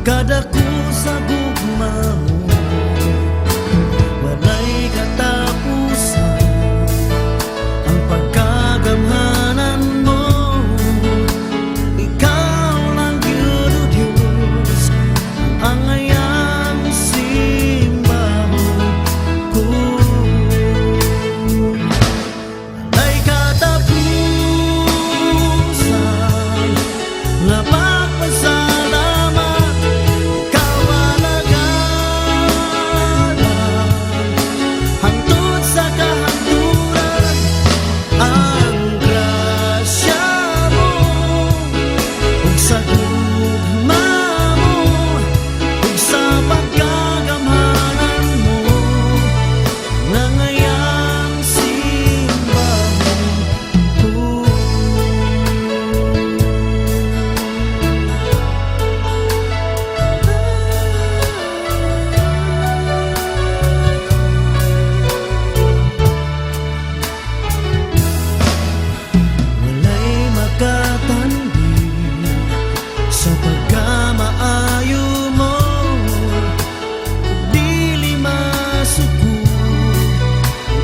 Kadaku sa gugmao, walay katapusan ang pagkagamhanan mo. Ikaw lang yun, o Diyos, ang ayang simbahon ko. Walay katapusan na pagpasalamat, ikaw alagaran hangtod sa kahanturan. Ang grasya mo ug sa gugma mo ug sa pagkagamhanan mo, nangayang simbahon ko. Walay makatandi sa pagkamaayo mo, dili masukod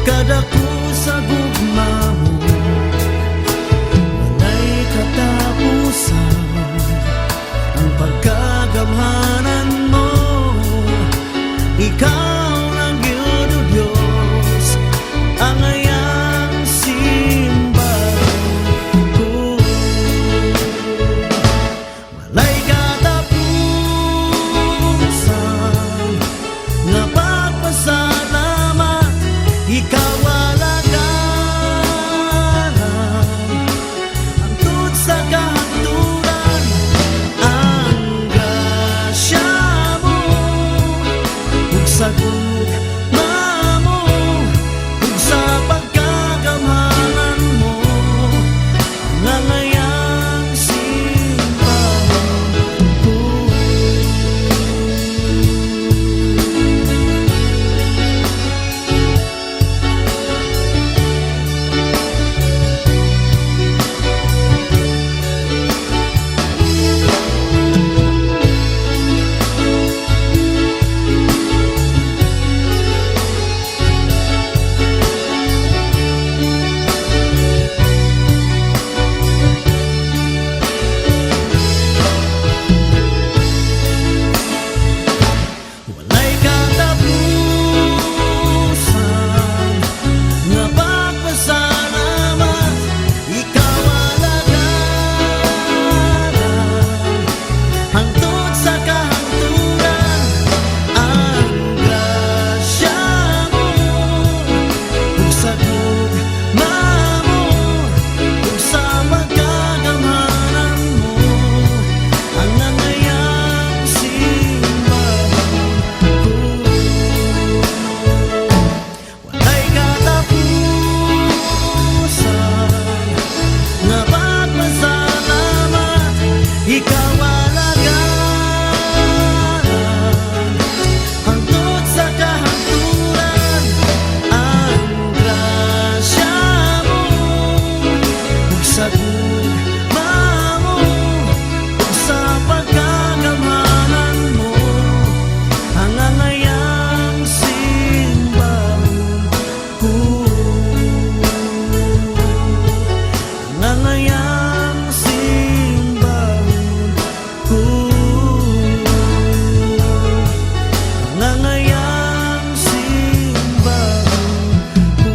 kadaku sa gugma mo. Walay katapusan ang pagkagamhanan mo. Ikaw lang yun, o Diyos, ang ayang simbahon ko. Walay katapusan nga pagpasalamat, ikaw alagaran hangtod sa kahanturan. Ang grasya mo ug sa gugma mo ug sa pagkagamhanan mo, nangayang simbahon ko. Walay katapusan nga pagpasalamat, ikaw alagaran hangtod sa kahanturan. Ang grasya mo ug sa gugma mo ug sa pagkagamhanan mo, ang nangayang simbahon ko. Walay katapusan nga pagpasalamat, ikaw alagaran hangtod sa kahanturan. Ang grasya mo ug sa gugma mo ug sa pagkagamhanan mo, ang angayang simbahon ko. Ang angayang simbahon ko. Ang angayang simbahon ko.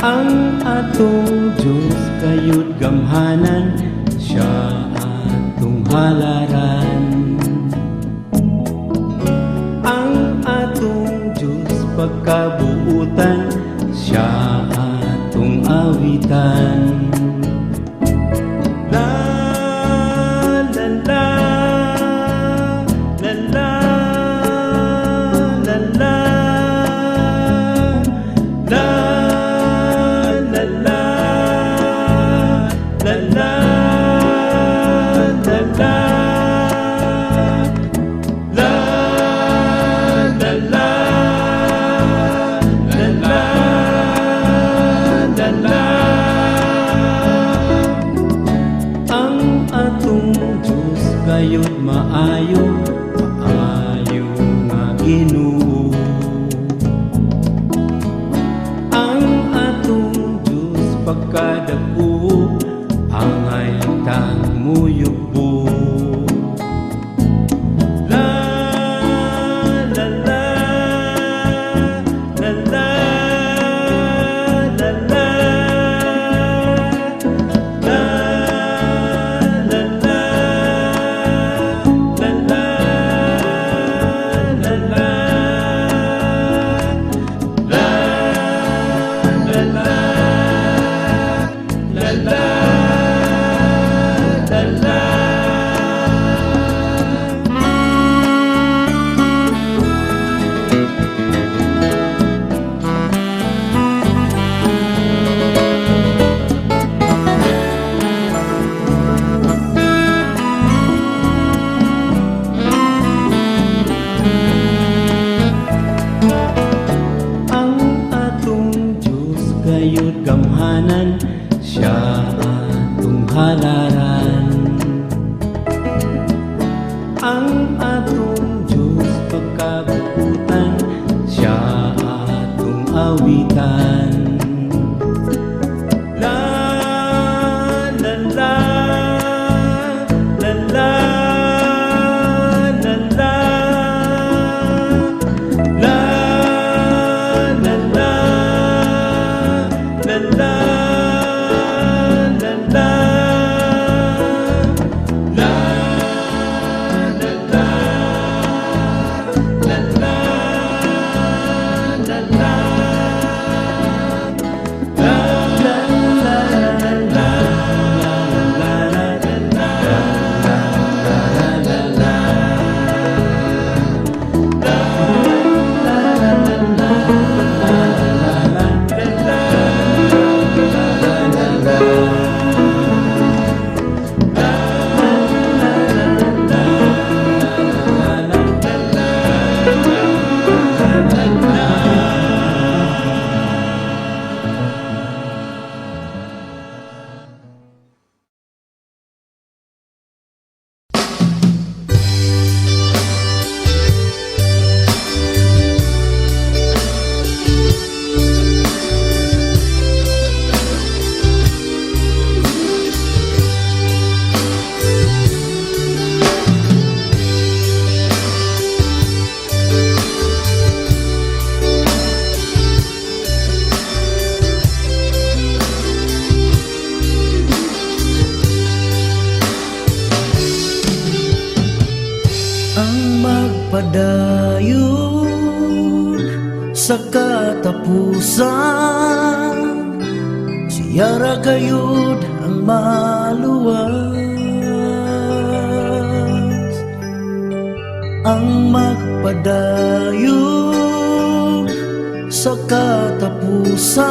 Ang atong Diyos kayod gamhanan, siya atong halaran. Ang atong Diyos pagkabuutan, siya atong awitan. La la la la la la la la la la la la la la gayud maayo, maayo nga Ginoo. Ang atong Diyos pagkadako, angay tang muyubo. La la la la la la la gayud gamhanan, siya atong halaran. Ang atong Diyos pagkabuutan, siya atong awitan. La la la la la la la la la la la la la la padayon sa katapusan, siya ra gayud ang maluwas. Ang magpadayon sa katapusan,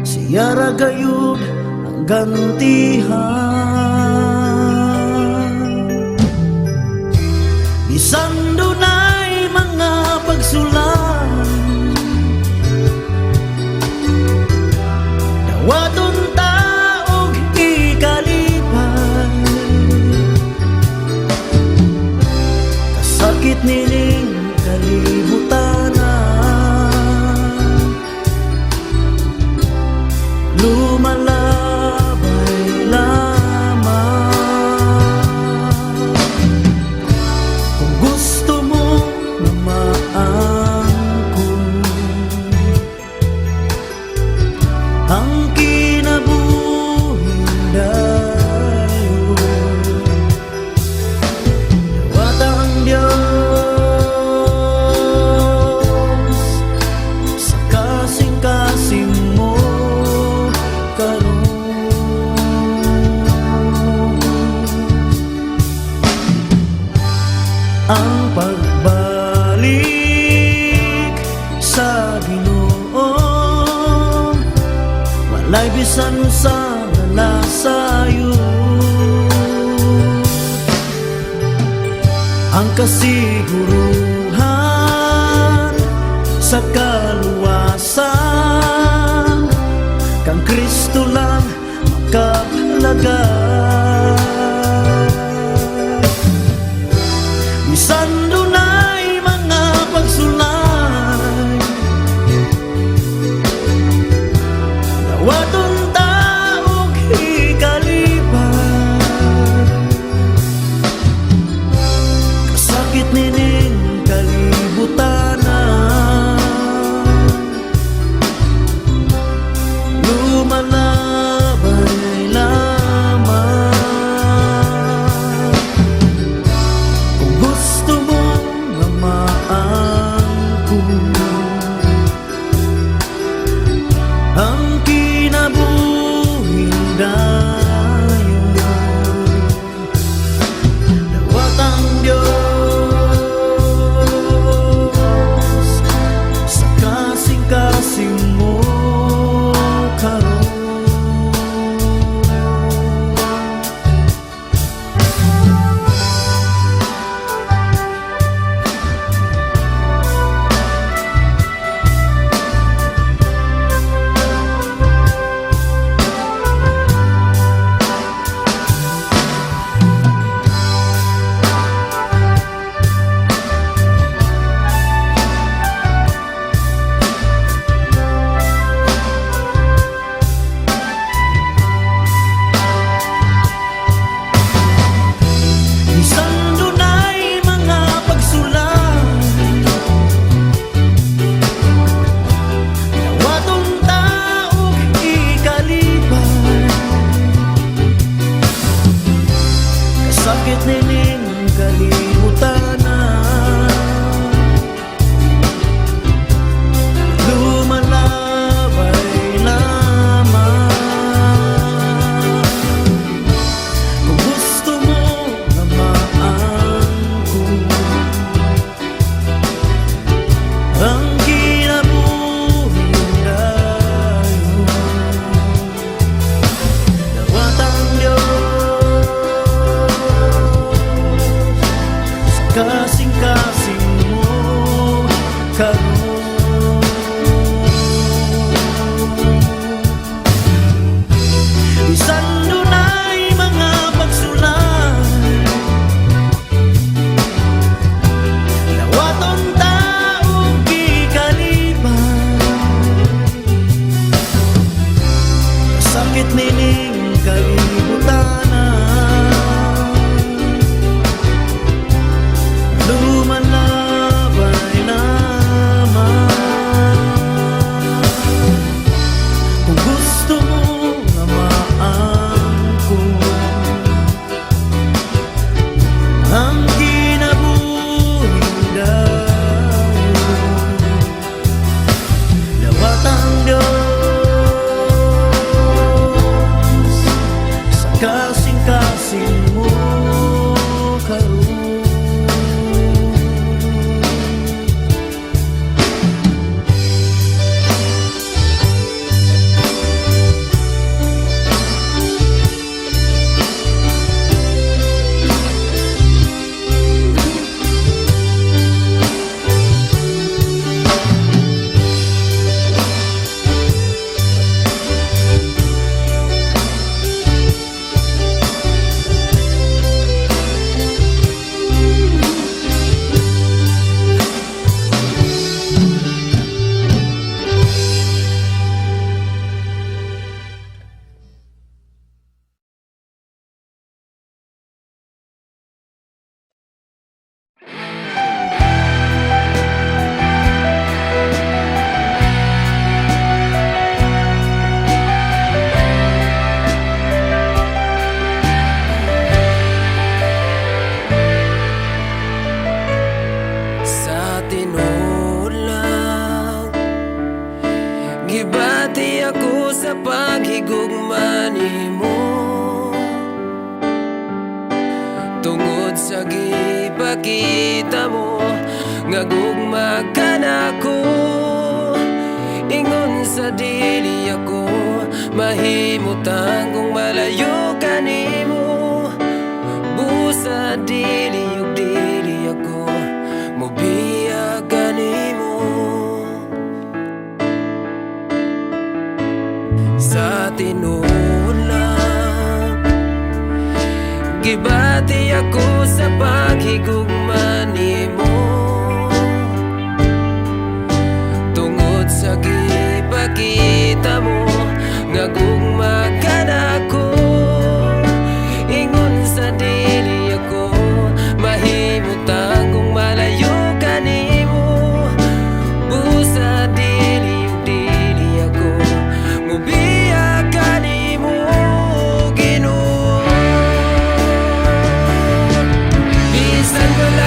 siya ra gayud ang gantihan. Bisan dunay mga pagsulang, dawaton taog ikalipay, kasakit nining kalibutanan, lumalabay lang ang pagbalik sa Ginoo. Walay bisan sa nalasayo, ang kasiguruhan sa kaluwasan, kang Kristo lang makalagay. Bisan dunay mga pagsulay, dawaton taog hikaliban, kasakit nining kalibutanan, lumalabay lamang. Kung gusto mong maangkon ang kinabuhing dayon, dawat ang Diyos sa kasing-kasing mo karon. Bisan dunay mga pagsulay, dawaton taog ikaliban, kasakit nining kalibutanan, lumalabay lamang. Kung gusto mo na maangkon ang kinabuhing dayon, dawat ang Diyos sa gipakita mo nga gugma ka nako. Ingon sa dili ako mahimutang kung malayo ka nimo. Busa dili ug dili ako mobiya ka nimo. Sa tinuod lang gibati ako sa paghigugma nimo. Tungod sa gipakita mo nga gugma ka nako. Ingon sa dili ako mahimutang kung malayo ka nimo. Busa dili ug dili ako mobiya ka nimo, Ginoo. Bisan wala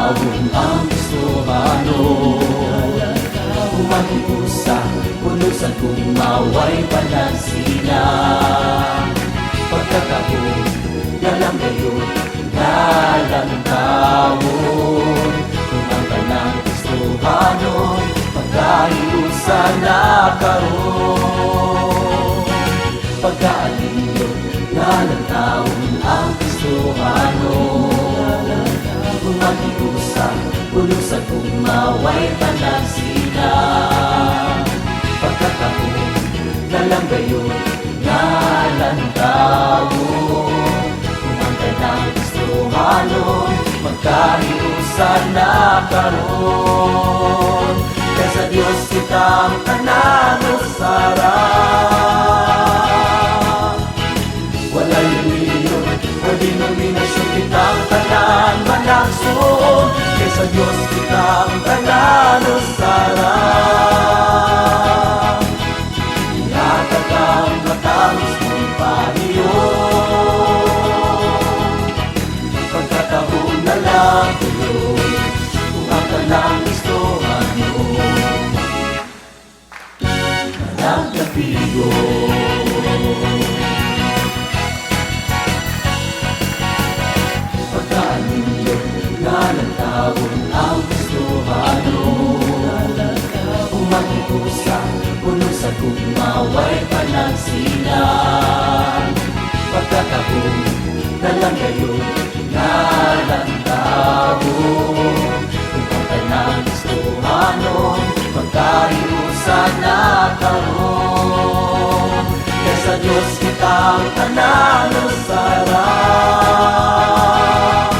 tawon ang gustuhano. Umakiusa, pulusan kung maway panansina. Pagkakabot, dalang gayon, dalang tawon. Kumanta ng gustuhano, pagkahiusa na karon. Pagkaalinyo, dalang tawon ang gustuhano. Umakiusa, pulusan kung maway panansina. Pagkakabot, dalang gayon, dalang tawon. Kumanta ng gustuhano, magkahiusan na karon. Kaya sa Diyos kitang kananusarap. Walay lumiyon, pwede nominasyon kitang tanan managsun. Kaya sa Diyos kitang kananusarap. Ihatag ang matangos mong pahiyon. Pagkataon na lang tuloy, kung ang kanang gustuhan mo. Nagkapigo. Pagkaaninyo, dalang tawon ang gustuhano. Umakiusa, pulusan kung maway panansina. Pagkakabot, dalang gayon, dalang tawon. Kumanta ng gustuhano, pagkahiusan na karon. Kaya sa Diyos kitang kananusarap.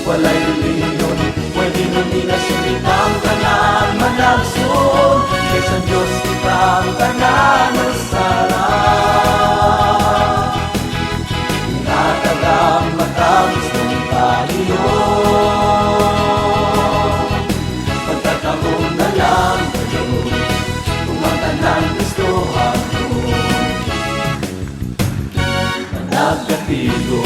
Walay lumiyon, pwede nominasyon kitang tanan managsun. Kaya sa Diyos kitang kananusarap. Ihatag ang matangos mong pahiyon. Pagkataon na lang ngayon, kumanta ng gustuhan mo. Nagkatigo.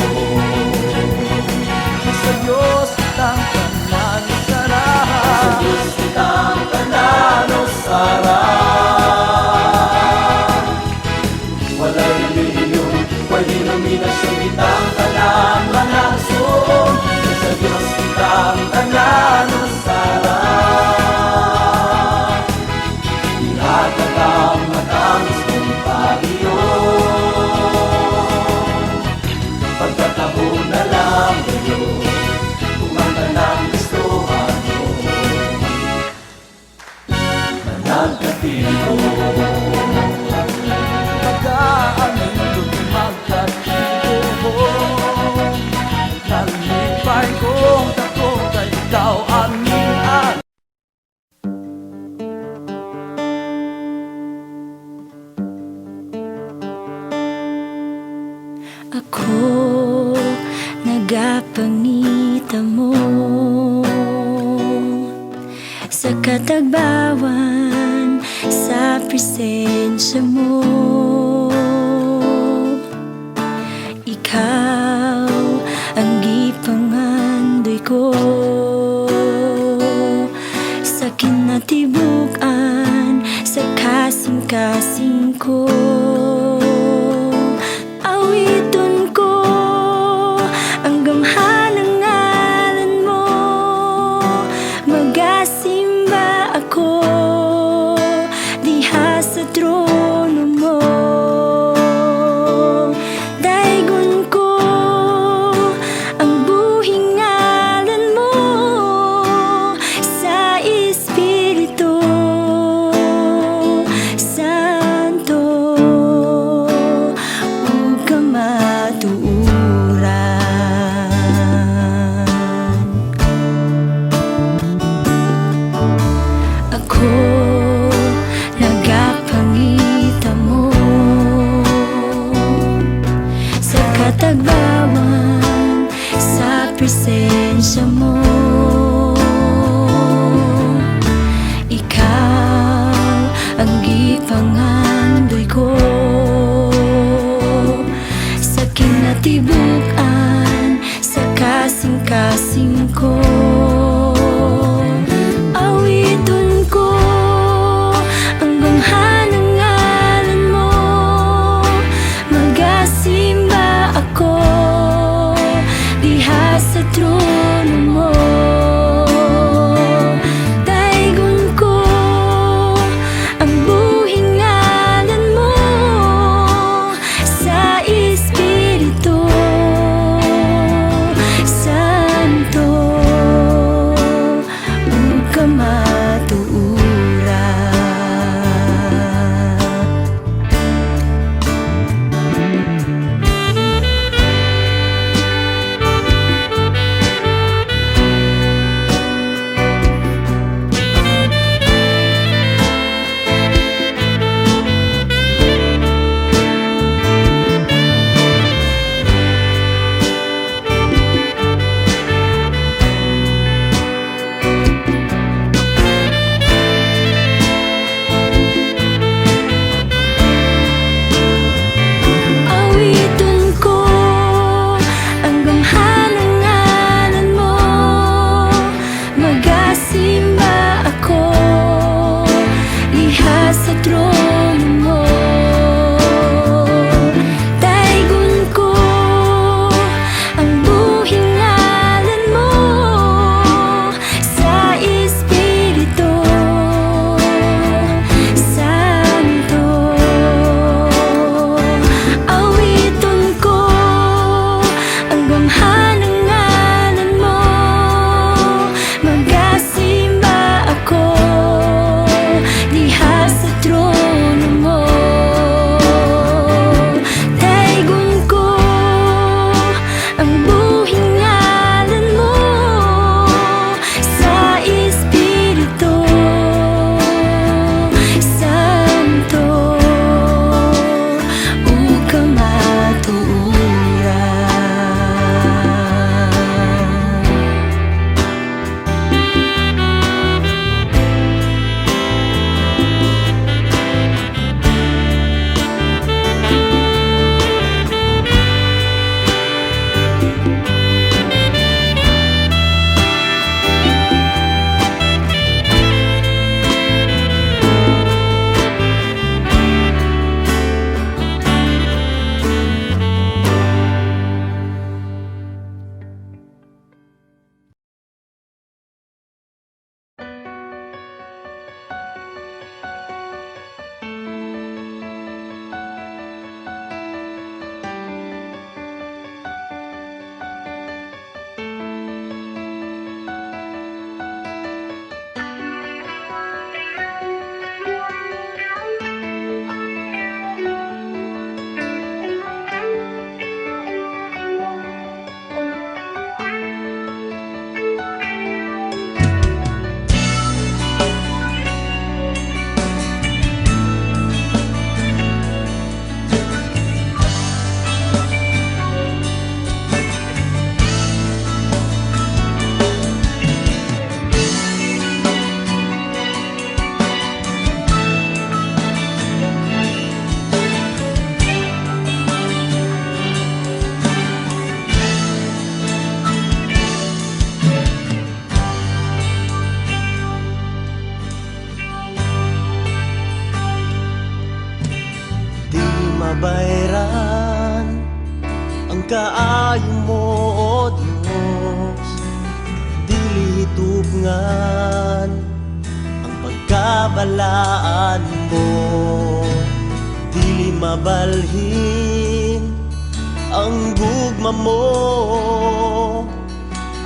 Sa Diyos kitang kananusarap. Sa Diyos kitang kananusarap. Walay liyon, pwede nominasyon kitang tanan managsun. Sa Diyos kitang kananusarap. Ihatag ang matangos mong pahiyon. Pagkataon na lang ngayon, kumanta ng gustuhan mo. Nagkatigo. Pagkaaninyo, magkatigo. Nalipay kong takot ay ikaw aming at ako nagapangita mo sa katagbawan, sa presensya mo. Ikaw ang gipangandoy ko sa kinatibukan, sa kasing-kasing ko. Awiton ko ang gamhan ng ngalan mo, magasimba ako diha sa trono mo. Daigon ko ang buhing ngalan mo sa Espiritu Santo. Huwag ka matuuran. Ako nagapangita mo sa katagbawan, sa presensya mo. Ikaw ang gipangandoy ko sa kinatibukan, sa kasing-kasing ko. sa trono mo. Daigon ko ang buhing ngalan mo sa Espiritu Santo, ug kamatuoran. Awiton ko ang gamhanang ngalan mo, magasimba ako diha sa trono mo. Daigon ko ang buhing ngalan mo sa Espiritu Santo. Awiton ko ang gamhanang ngalan mo, magasimba ako diha sa trono mo. Daigon ko ang buhing ngalan mo sa Espiritu Santo, ug kamatuoran. Di mabayran ang kaayo mo, O Diyos. Dili tubngan ang pagkabalaan mo. Dili mabalhin ang gugma mo.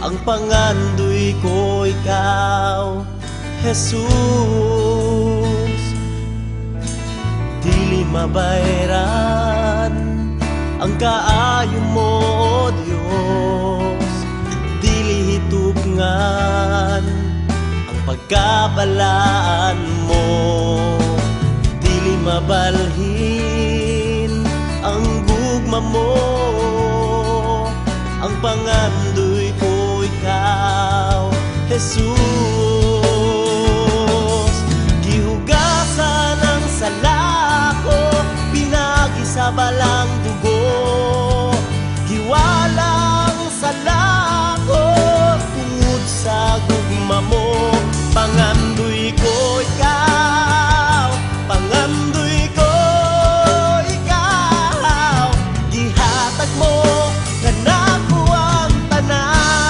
Ang pangandoy ko ikaw, Jesus. Dili mabayran ang kaayo mo, O Diyos. Dili hitubngan ang pagkabalaan mo. Dili mabalhin ang gugma mo. Ang pangandoy ko ikaw, Jesus. Gihugasan ang sala ko, pinagi sa balang dugo. Giwalang sala ko, tungod sa gugma mo. Pangandoy ko ikaw, pangandoy ko ikaw. Gihatag mo nga nako ang tanan.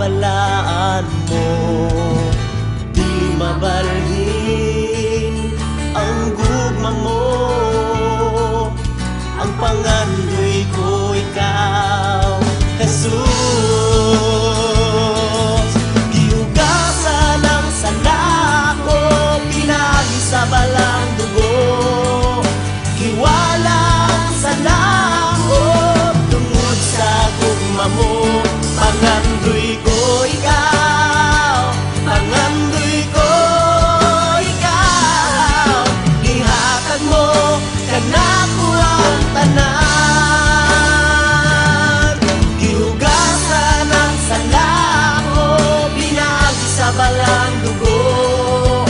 balaan mo. Di mabalhin ang gugma mo. Ang pangandoy ko ikaw, Jesus. Gihugasan ang sala ko, pinagi sa balang dugo. Giwala ang sala ko, tungod sa gugma mo. Pangandoy ko ikaw, pangandoy ko ikaw. Gihatag mo kanako ang tanan. Gihugasan ang sala ko, binagi sa balang dugo.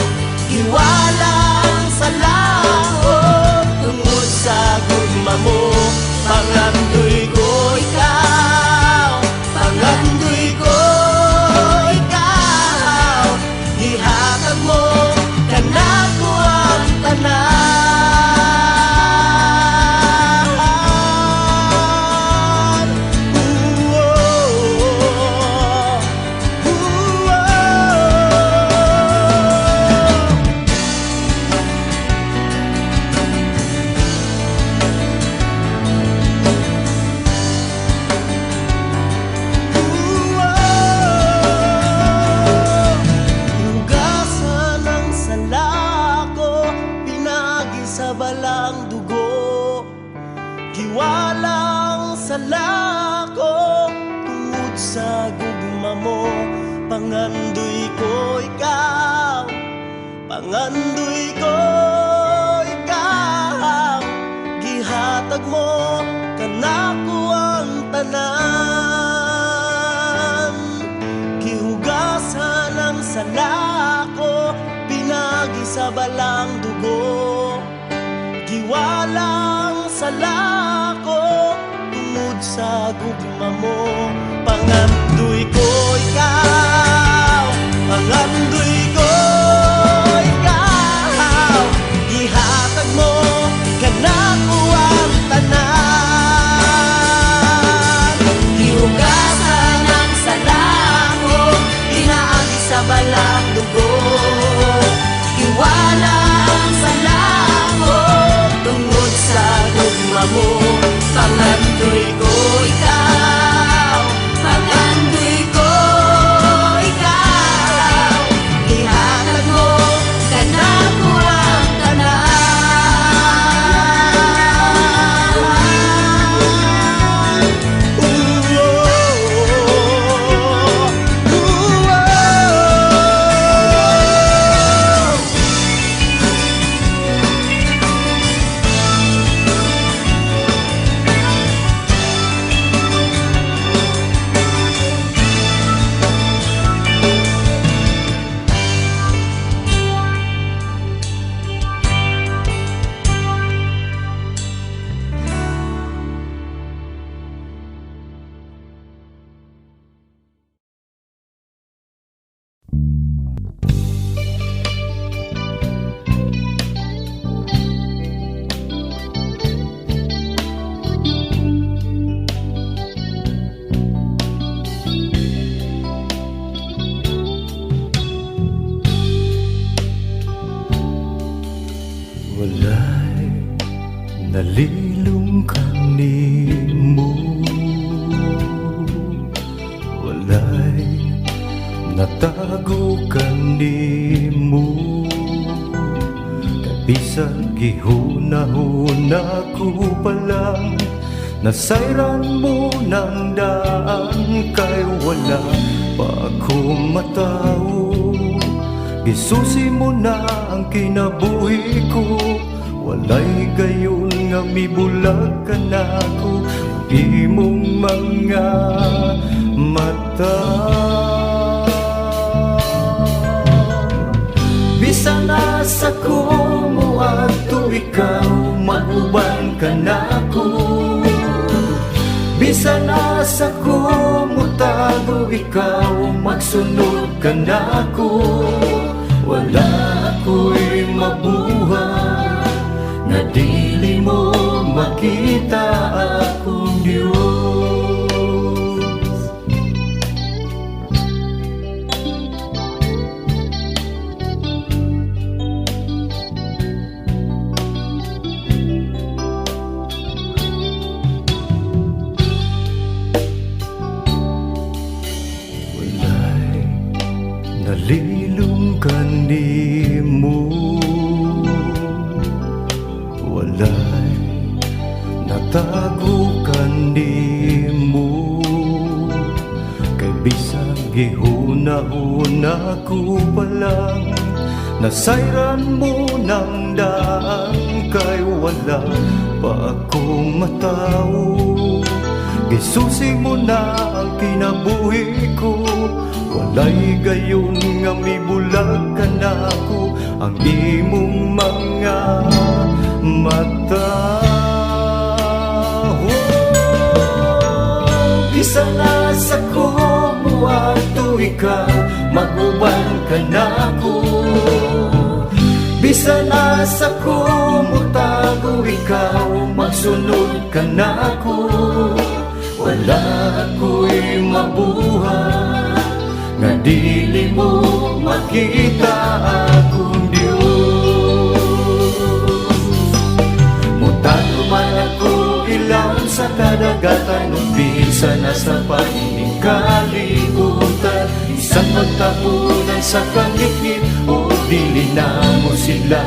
Giwala ang sala ko, tungod sa gugma mo. Pangandoy ko ikaw, pangandoy ko ikaw. Gihatag mo kanako ang tanan. Hugasan ang sala ko, pinagi sa balang dugo. Giwala ang sala ko, tungod sa gugma mo. Pangandoy ko ikaw, pangandoy ko ikaw. Gihatag mo kanako ang tanan. Gihugasan ang sala ko, pinagi sa balang dugo. Giwala ang sala ko, tungod sa gugma mo. Pangandoy ko ikaw, pangandoy ko ikaw. Gihatag mo kanako ang tanan. Gihugasan ang sala ko, pinaagi sa balang dugo. Giwala ang sala ko, tungod sa gugma mo. Pangandoy ko ikaw, pangandoy ko ikaw. Gihatag mo kanako ang tanan. Walay nalilong kanimo, walay natago kanimo. Kabisan gihunahuna ko pa lang, nasayran mo ng daan. Kay wala pa akong matao, gisusi mo na ang kinabuhi ko. Walay gayon nga mibulag ka na ko, imong mga mata. Bisan nasa ko mo ato ikaw, mauban ka na ko. Bisan nasa ko mo tago ikaw, magsunod ka na ko. Wala ako'y mabuhay nga dili mo makita akong Diyos. Bisag gihuna-una ko pa lang, nasayran mo ng daan, kay wala pa akong matao. Gisusig mo na ang kinabuhi ko, walay gayon nga mibulag ka na ako, ang imong mga mata. Bisa na sa kumuha to ikaw, mag-uban ka na ako. Bisa na sa kumutago ikaw, magsunod ka na ako. Wala ako'y mabuhay nga dili mo makita akong Diyos. Mutado man ako ilang sa kadagatan, umpisa na sa panining kalibutan. Isang magtapunan sa kangikit, o dili na mo sila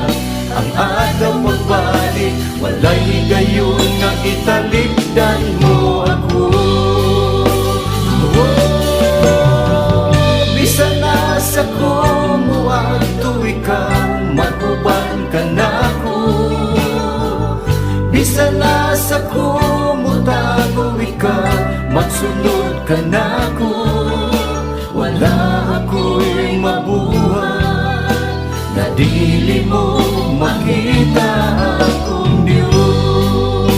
ang adlaw magbalik. Walay gayon nga italikdan mo ako. Bisa na sa kumuha to ikaw, mag-uban ka na ako. Bisa na sa kumutago ikaw, magsunod ka na ako. Wala ako'y mabuhay na dili mo makita akong Diyos.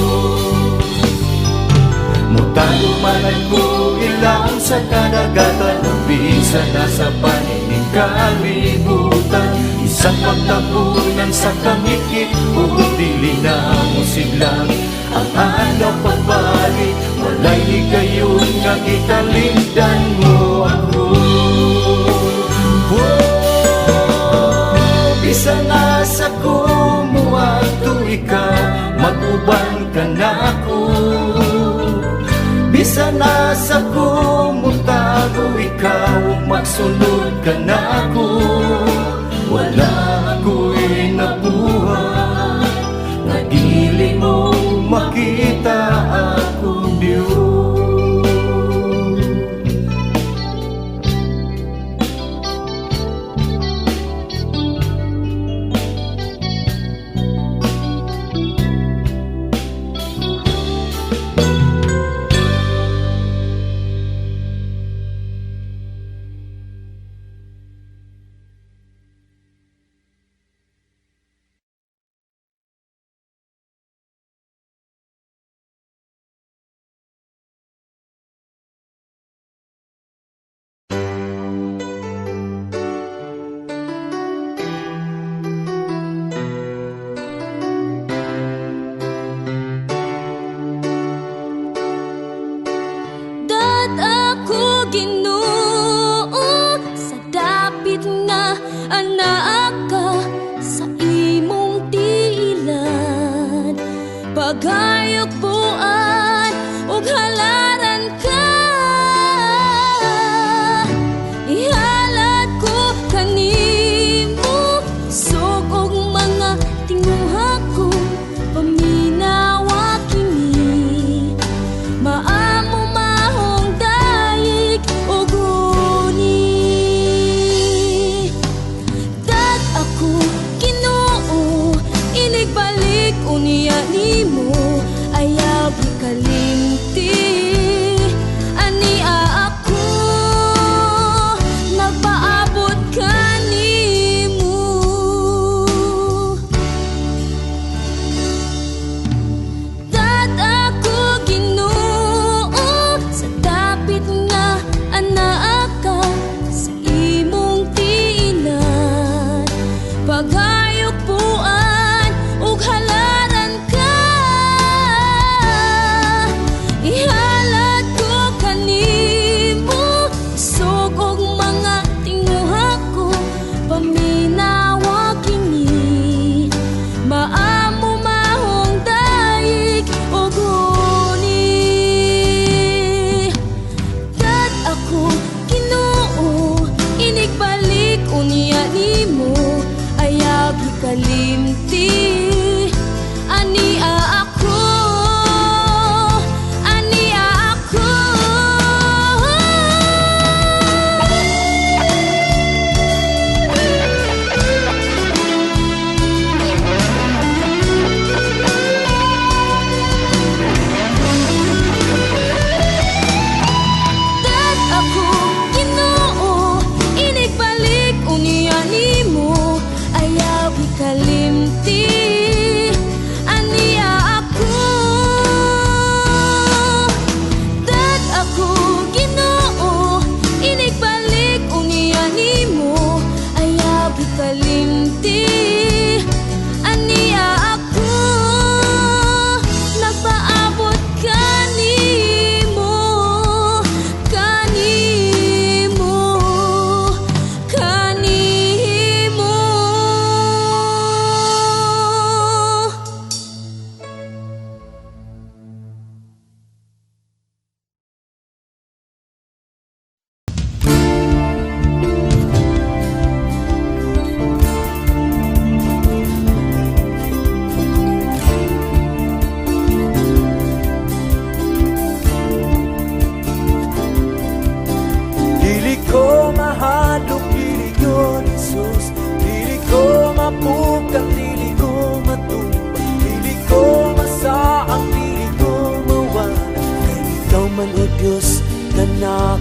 Mutago man ako ilang sa kadagatan, bisa na sa panining kalibutan. Isang pagtapunan sa kangikit, o dili na mo siglang ang adlaw pagbalik. Walay gayon nga italikdan mo ako. Bisa na sa kumuha to ikaw, mag-uban ka na ako. Bisa na sa kumutago ikaw, magsunod ka na ako. Wala ako'y nabuhay na dili mo makita akong Diyos. Pagayok buan ug halaran ka, ihalad ko kanimo sugog mga tinguha ko, paminawa kini maamo mahong dayeg ug uni.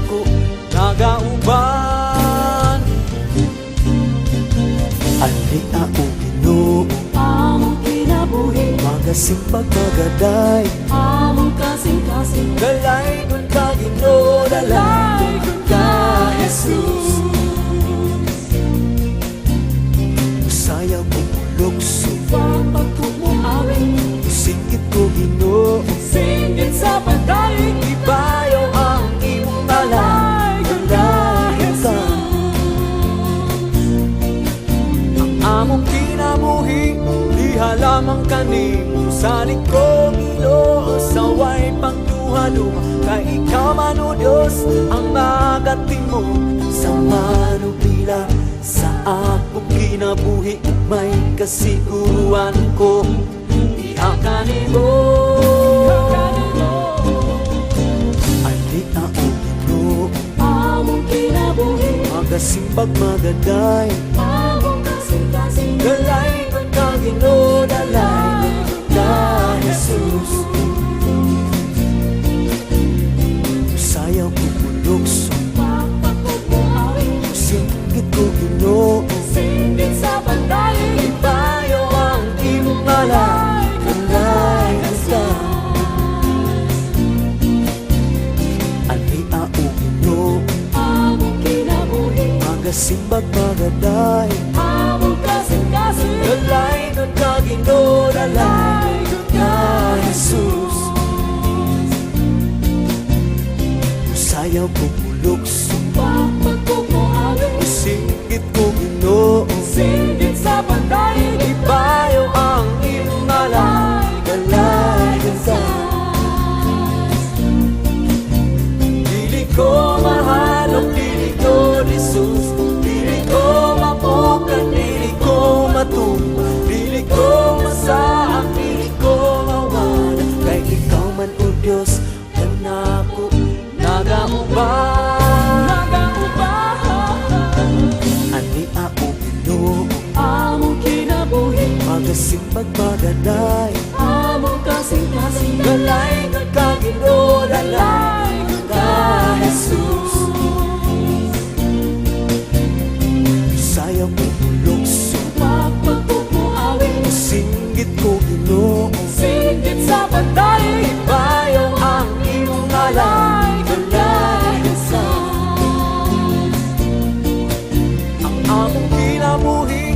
nako nagauban. Ali ako Ginoo, Among kinabuhi, magasing pagmagaday, among kasing-kasing, dalay kun ka Ginoo, dalay kun ka Jesus. Sayaw ko lukso, pagpagkumuawin, singit ko Ginoo, singgit sa pagdaig, ibayaw ang imong balay, galahin ka. Among kinabuhi, liha lamang kaning salig ko Ginoo, saway pagduha-duha, kay ikaw man o Diyos ang magating mo. Sa manubila sa akong kinabuhi, may kasiguruan ko, iha kanimo. Ali ako Ginoo, among kinabuhi, magasing pagmagaday, among kasing-kasing, dalay ko ka Ginoo, dalay ko ka Jesus. Sayaw ko lukso, pagpagkumuawin, singgit ko Ginoo, singgit sa pagdaig, ibayaw ang imong alay, dalay ka. Ali ako Ginoo, among kinabuhi, magasing pagmagaday, among kasing-kasing, dalay ko ka Ginoo, dalay ko ka Jesus. Sayaw ko lukso, pagpagkumuawin, singgit ko Ginoo, singgit sa pagdaig, ibayaw ang imong alay, dalay ka. Dili ko mahal, dili ko Jesus, dili ko mapukan, dili ko matumba, dili ko masaang, dili ko mawala, kay ikaw man o Diyos, kanako nagauban. Ani ako Ginoo, among kinabuhi, magasing pagmagaday, among kasing-kasing, dalay ko ka Ginoo, dalay ko ka Jesus. Sayaw ko lukso, pagpagkumuawin, singgit ko Ginoo, singgit sa pagdaig, ibayaw ang imong alay, dalay ka. Ang among kinabuhi,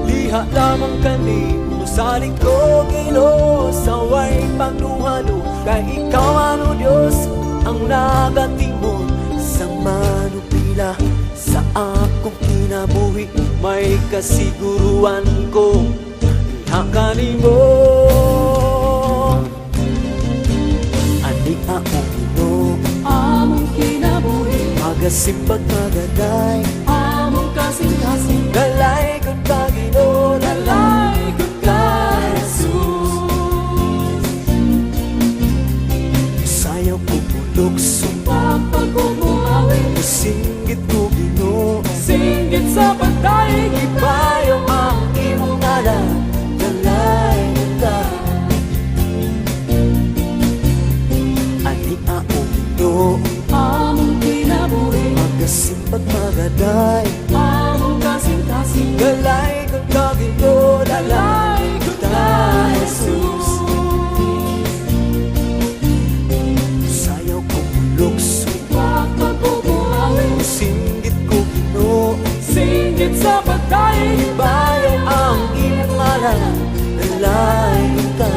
liha lamang kani, musalig ko Ginoo, saway pagduha-duha, kay ikaw man o Diyos ang nagatimon. Sa manupila sa akong kinabuhi, may kasiguruan ko, liha kanimo. Ani ako Ginoo, among kinabuhi, magasing pagmagaday, among kasing-kasing, dalay ko ka Ginoo, dalay ko ka Jesus. Sayaw ko lukso, pagpagkumuawin, singgit ko Ginoo, singgit sa pagdaig, ibayaw ang imong alay, dalay ka. Ani ako Ginoo, among kinabuhi, magasing pagmagaday, among kasing-kasing, dalay ko ka Ginoo, dalay ko ka Jesus. Sayaw ko lukso, pagpagkumuawin, singgit ko Ginoo, singgit sa pagdaig, ibayaw ang imong alay, dalay ka.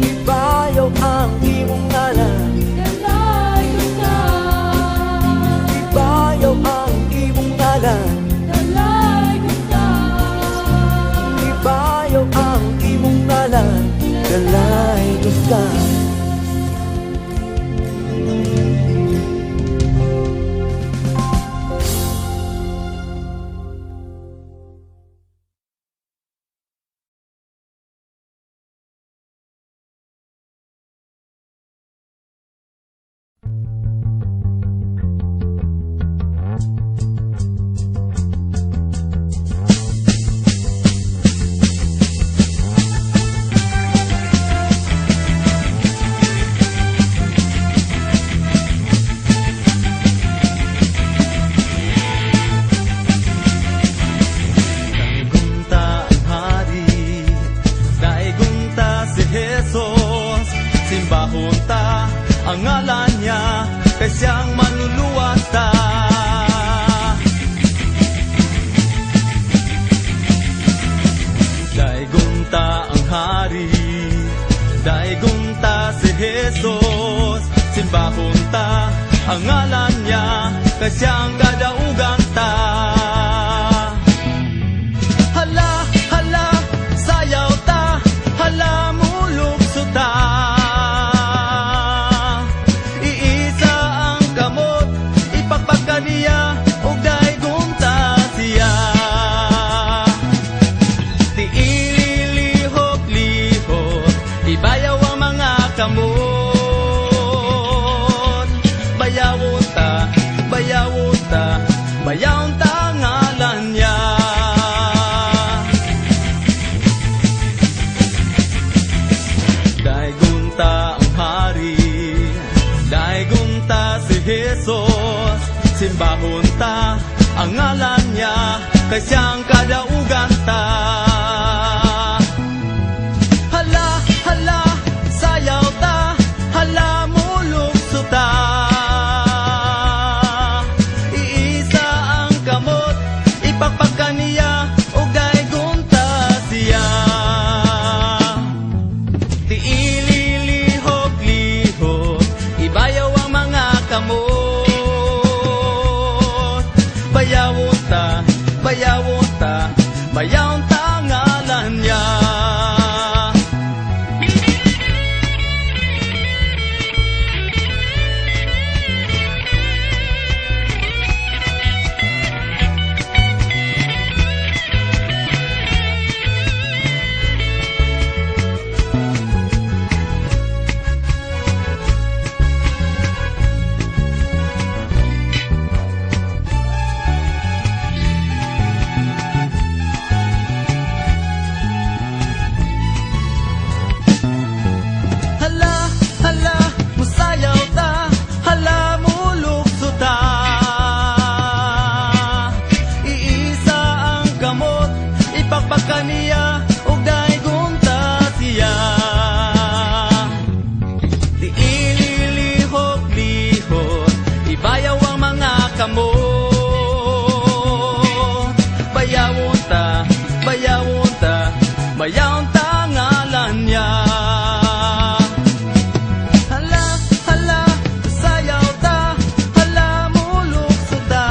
Ibayaw ang imong alay, dalay ka, ibayaw ang imong alay, dalay ka, ibayaw ang imong alay, dalay ka. ang ngalan niya, kay siyang manluluwasta. Daigunta ang hari, daigunta si Jesus. Simbahon ta ang ngalan niya, kay siyang kadaugan ta. Hala, hala, sayaw ta, hala, mulukso ta. Iisa ang kamot, ipagpagka niya, ug daigunta siya. Di ililihok-lihok, ibayaw ang mga kamot. Bayawon ta, bayawon ta, bayawon ta ngalan niya. Daigunta ang hari, daigunta si Jesus. Simbahon ta ang ngalan niya, kay siyang kadaugan ta. Hala, hala, sayaw ta, hala, mulukso ta. Iisa ang kamot, ipagpagka niya, ug daigunta siya. Di ililihok-lihok, ibayaw ang mga kamot. Bayawon ta, bayawon ta, bayawon ta ngalan niya. Hala, hala, musayaw ta, hala, mulukso ta. Iisa ang kamot, ipagpagka niya, ug daigunta siya. Di ililihok-lihok, ibayaw ang mga kamot. Bayawon ta, bayawon ta, bayawon ta ngalan niya. Hala, hala, sayaw ta, hala, mulukso ta.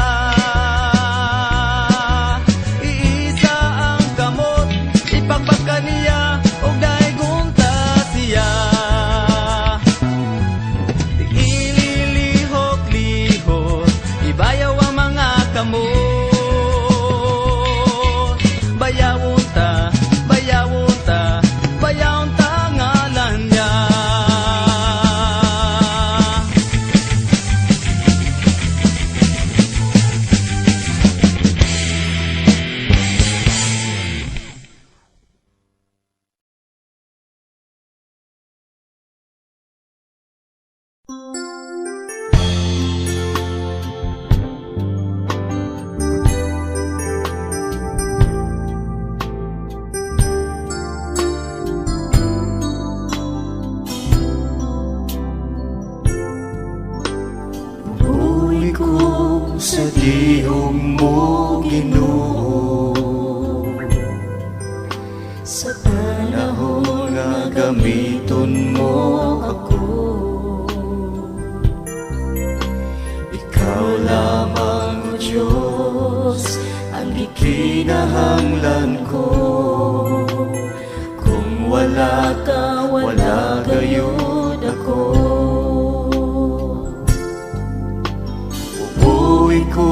Iisa ang kamot, ipagpagka niya, ug daigunta siya. Di ililihok-lihok, ibayaw ang mga kamot. Bayawon ta, bayawon ta, bayawon ta ngalan niya. Buhay ko sa dihog mo, Ginoo. Sa panahon nga gamiton mo ako, ikaw lamang, O Diyos, ang ikinahanglan ko. Kung wala ka, wala gayud ako. Ubuhi ko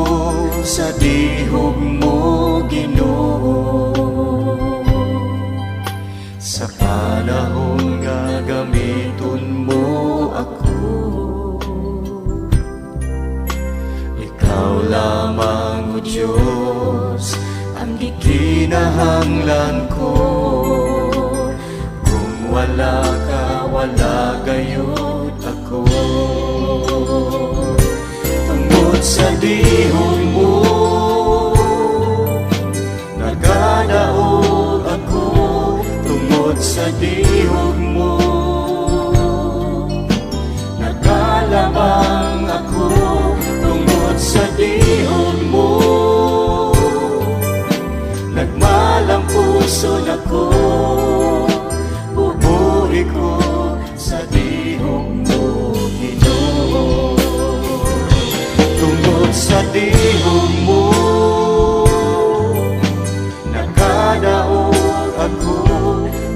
sa dihog mo, Ginoo. Sa panahon nga gamiton mo ako, ikaw lamang, O Diyos, ang gikinahanglan ko. Kung wala ka, wala gayud ako. Tungod sa dihog mo, nagadaog ako. Tungod sa dihog mo, nagadaog puso nako, bubuhi ko sa dihong mo, Ginoo. Tungod sa dihong mo, nakadaog ako.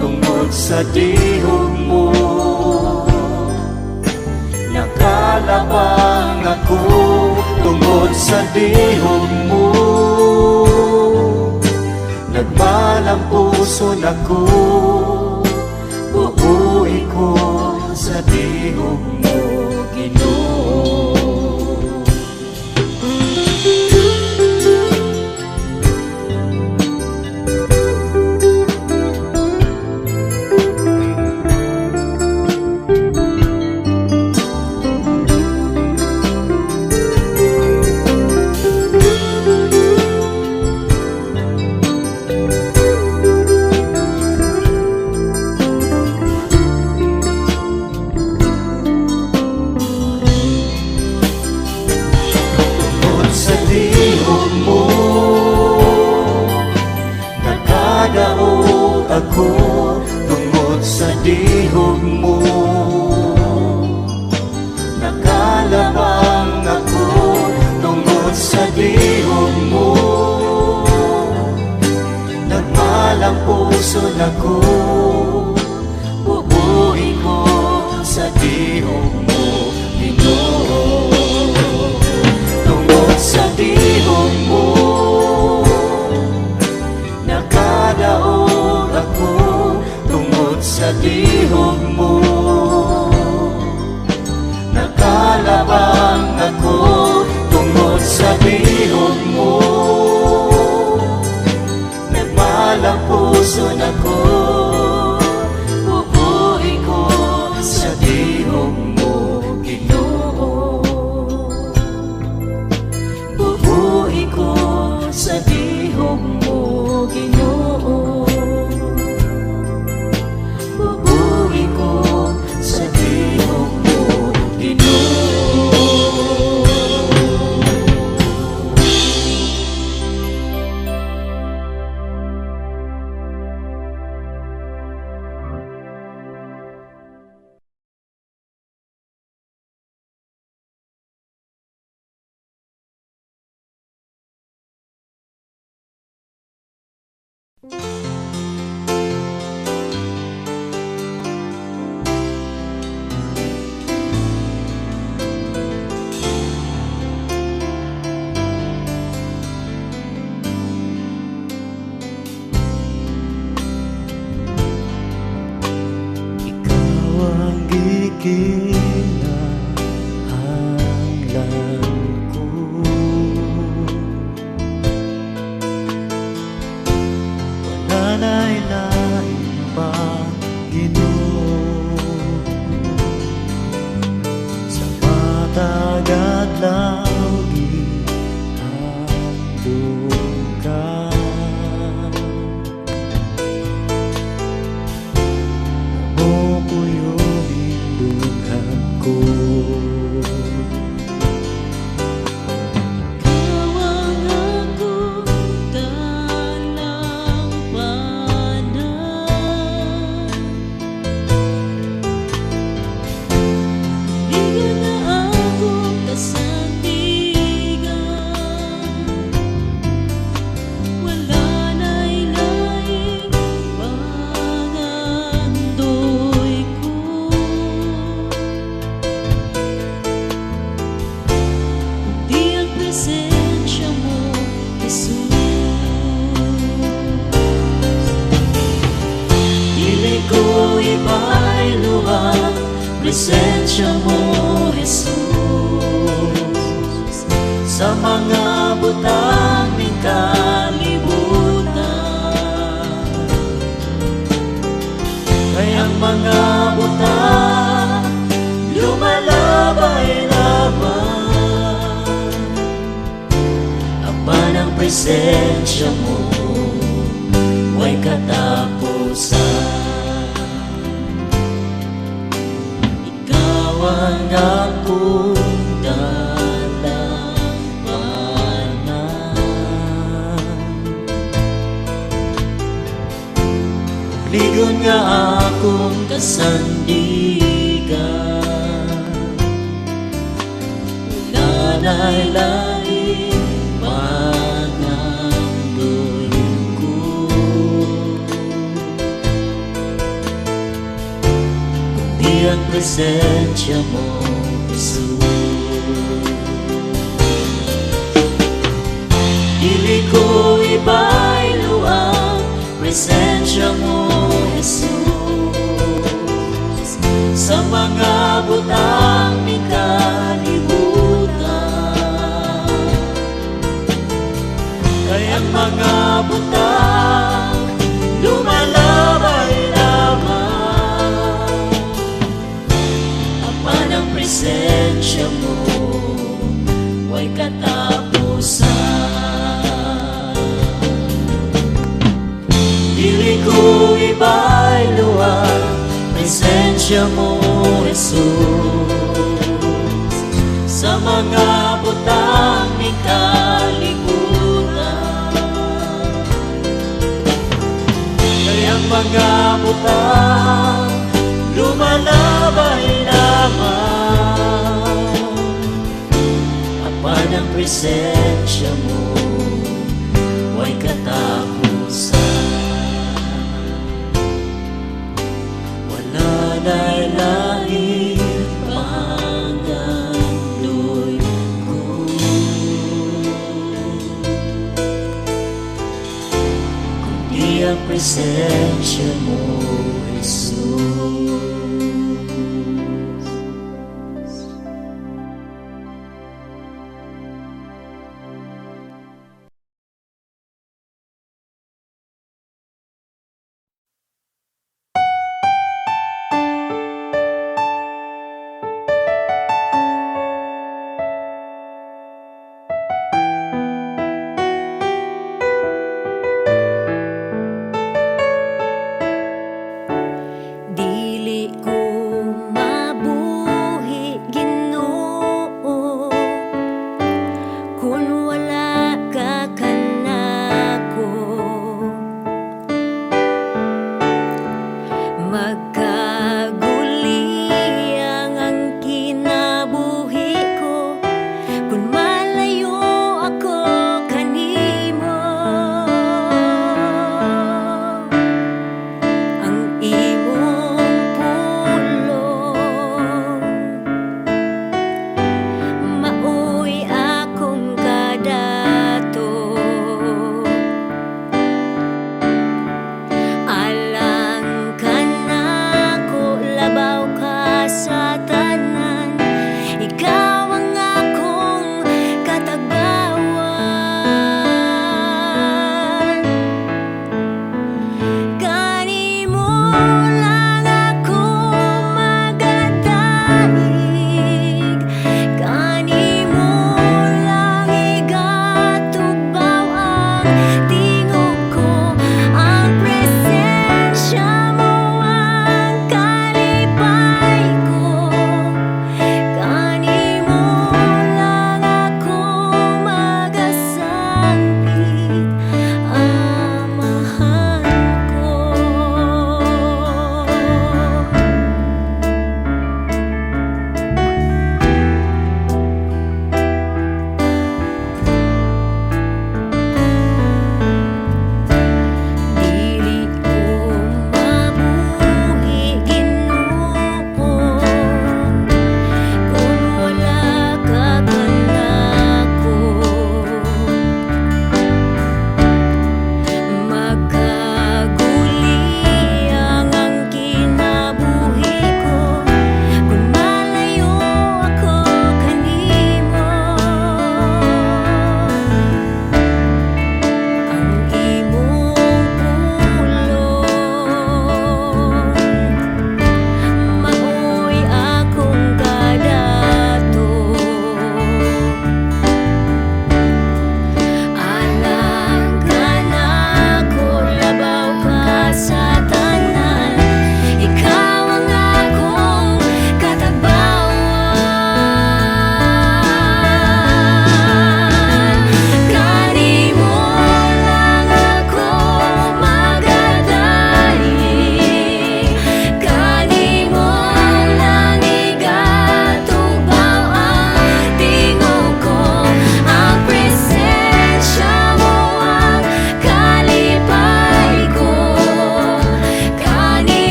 Tungod sa dihong mo, nakalabang ako. Tungod sa dihong mo, nagmalang puso nako, bubuhi ko sa dihong mo, Ginoo. Ako tungod sa dihong mo, nakalabang ako. Tungod sa dihong mo, nagmalang puso nako, bubuhi ko sa dihong mo, Ginoo. Tungod sa dihong mo, nakadaog ako. Tungod sa dihong mo, nakalabang ako. Tungod sa dihong mo, nagmalang puso nako, bubuhi ko sa dihong mo, Ginoo. Bubuhi ko sa dihong mo, Ginoo. Bubuhi ko sa dihong mo, Ginoo. Ikaw ang gikinahanglan. Nanay-lain pa, Ginoo. Sa matagad lang gihandog ka. Mo ko yung indughan ko. Presensya mo, Jesus, sa mga butang ng kalibutan. Kayang mga butang lumalabay-labay, apan ang presensya mo ay katapusan. Ang akong dalawanan, kasandigan. Nanay lain pangandoy ko, kundi ang presensya mo, Jesus. Dili ko ibaylo ang presensya mo, Jesus, sa mga butang ni kalibutan. Kayang mga butang lumalabay lamang, apan ang presensya mo way katapusan. Dili ko ibaylo ang presensya mo, Jesus, sa mga butang ni kalibutan. Kayang mga butang lumalabay lamang, apan ang presensya mo way katapusan. Wala na'y lain pangandoy ko, kundi ang presensya mo, Jesus.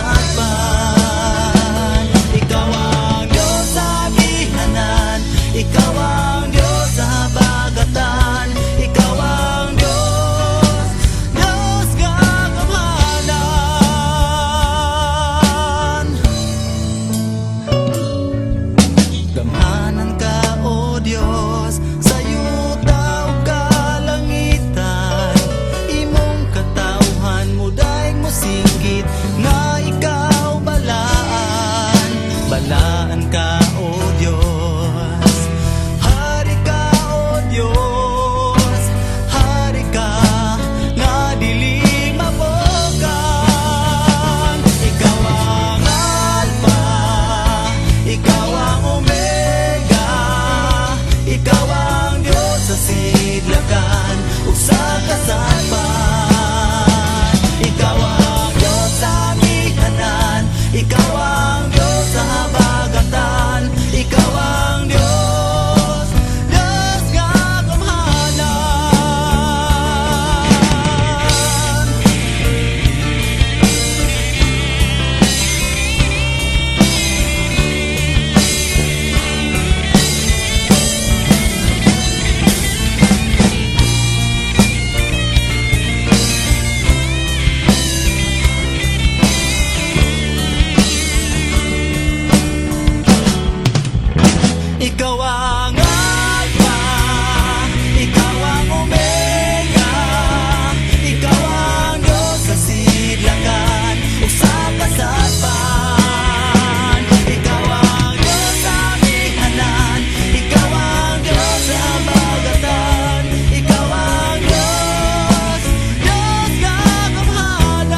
kasadpan. Ikaw ang Diyos sa bihanan, ikaw ang Diyos sa habagatan, ikaw ang Diyos, Diyos kagamhanan. Gamhanan ka, O Diyos, sa yuta ug kalangitan. Imong katawhan mo daig mo singgit nga ikaw balaan. Balaan ka, O Diyos, hari ka, O Diyos, hari ka nga dili mabogan. Ikaw ang Alpha, ikaw ang Omega, ikaw ang Diyos sa sidlakan ug sa kasadpan. Ikaw ang Diyos sa bihanan, ikaw ang Diyos sa habagatan, ikaw ang Diyos, Diyos kagamhanan. Ikaw ang Alpha, ikaw ang Omega, ikaw ang Diyos sa sidlakan ug sa kasadpan. Ikaw ang Diyos sa bihanan, ikaw ang Diyos sa habagatan, ikaw ang Diyos, Diyos kagamhanan.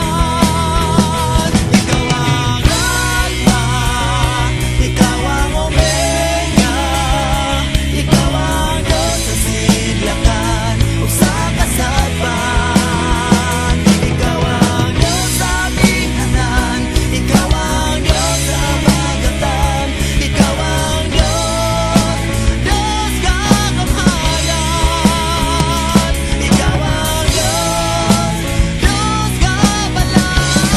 Ikaw ang Alpha, ikaw ang Omega, ikaw ang Diyos sa sidlakan ug sa kasadpan. Ikaw ang Diyos sa bihanan, ikaw ang Diyos sa habagatan, ikaw ang Diyos, Diyos kagamhanan. Ikaw ang Diyos, Diyos kabalaan,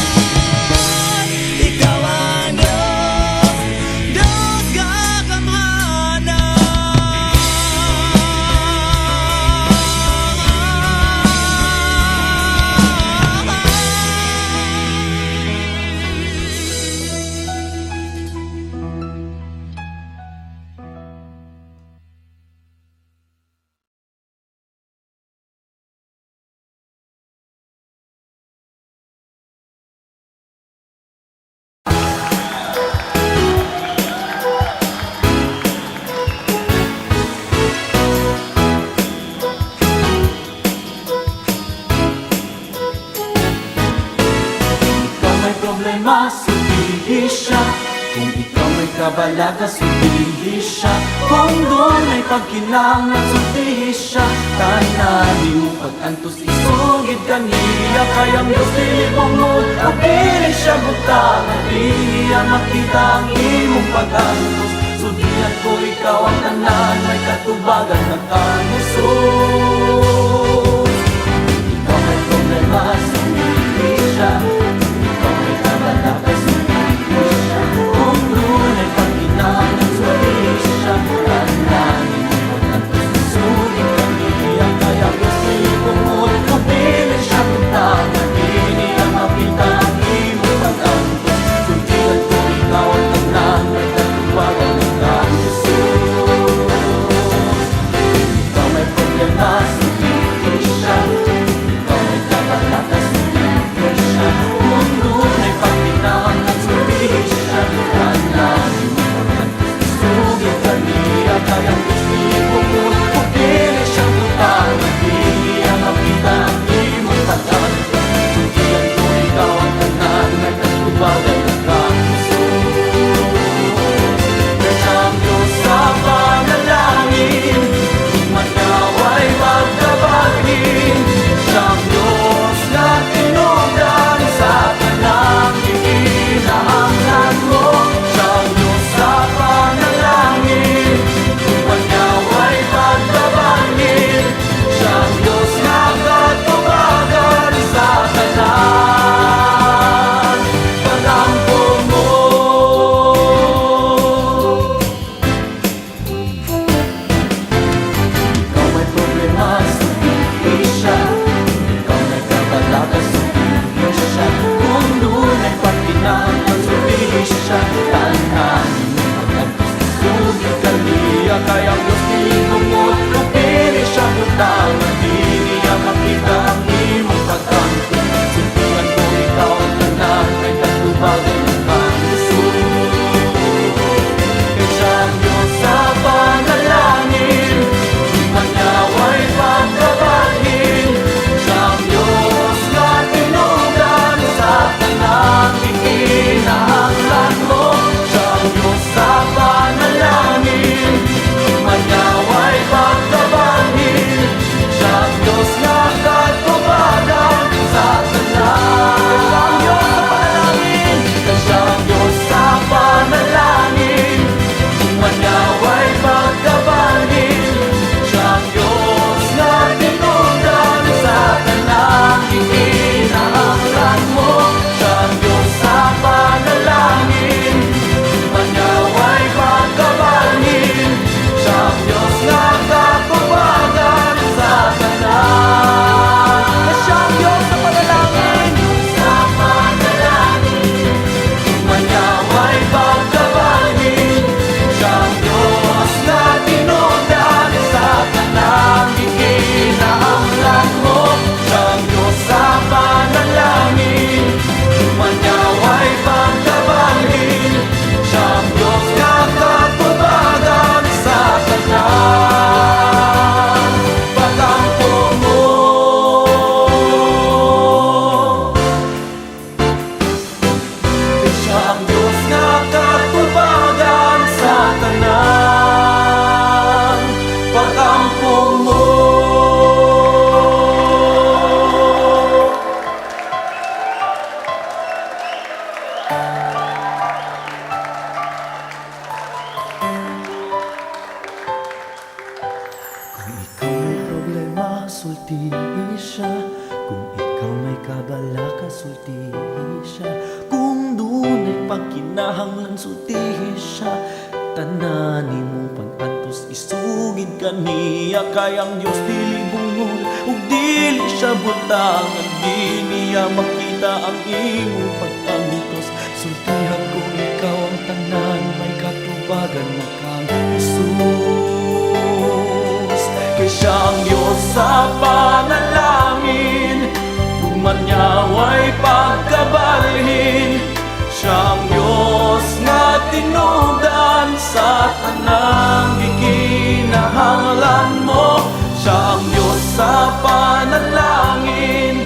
ikaw ang Diyos, Diyos Ikaw may problema, sulihin siya. Kung ikaw may kabalaga, sulihin siya. Kung doon ay pagkinangan, sulihin siya. Tanani mo pag-antos, isugid kaniya. Kayang Diyos dilipungod, pagpili siya butang. Di niya makita ang imong pag-antos. Sulihan ko ikaw ang tanan, may katubagan ng kamusos. Ikaw may problema, sulihin siya. Ikaw may kabalaga, sulihin siya. Kung doon ay pagkinangan, sulihin siya. Tananin mo pag-antos, isugid kaniya. Kaya Diyos dilipungod, pagpili siya butang. Di niya makita ang imong pag-antos. Sulihan ko ikaw ang tanan, may katubagan ng kamusos. Ikaw may problema, kampo mo. Kung ikaw may problema, sultihin siya. Kung ikaw may kabala ka, sultihin siya. Kung dunay pagkinahanglan, sultihin siya. Tanani mo pag-antos, isugid kaniya. Kay ang Diyos dili bungol, ug dili siya butang. Di niya makita ang imong pag-antos. Sultihan ko ikaw ang tanan, may katubagan na kang Jesus. Kay siyang Diyos sa panalangin, umanyaway pagkabalhin. Siyang Diyos nga tinubdan sa tanang gikinahanglan mo. Siyang Diyos sa panalangin,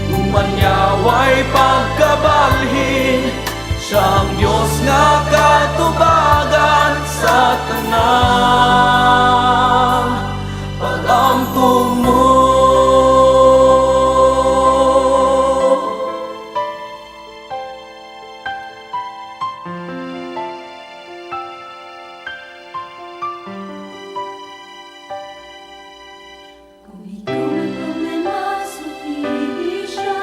umanyaway pagkabalhin. Siyang Diyos nga katubagan sa tanang pag-ampo mo. Kung ikaw may problema, sultihin siya.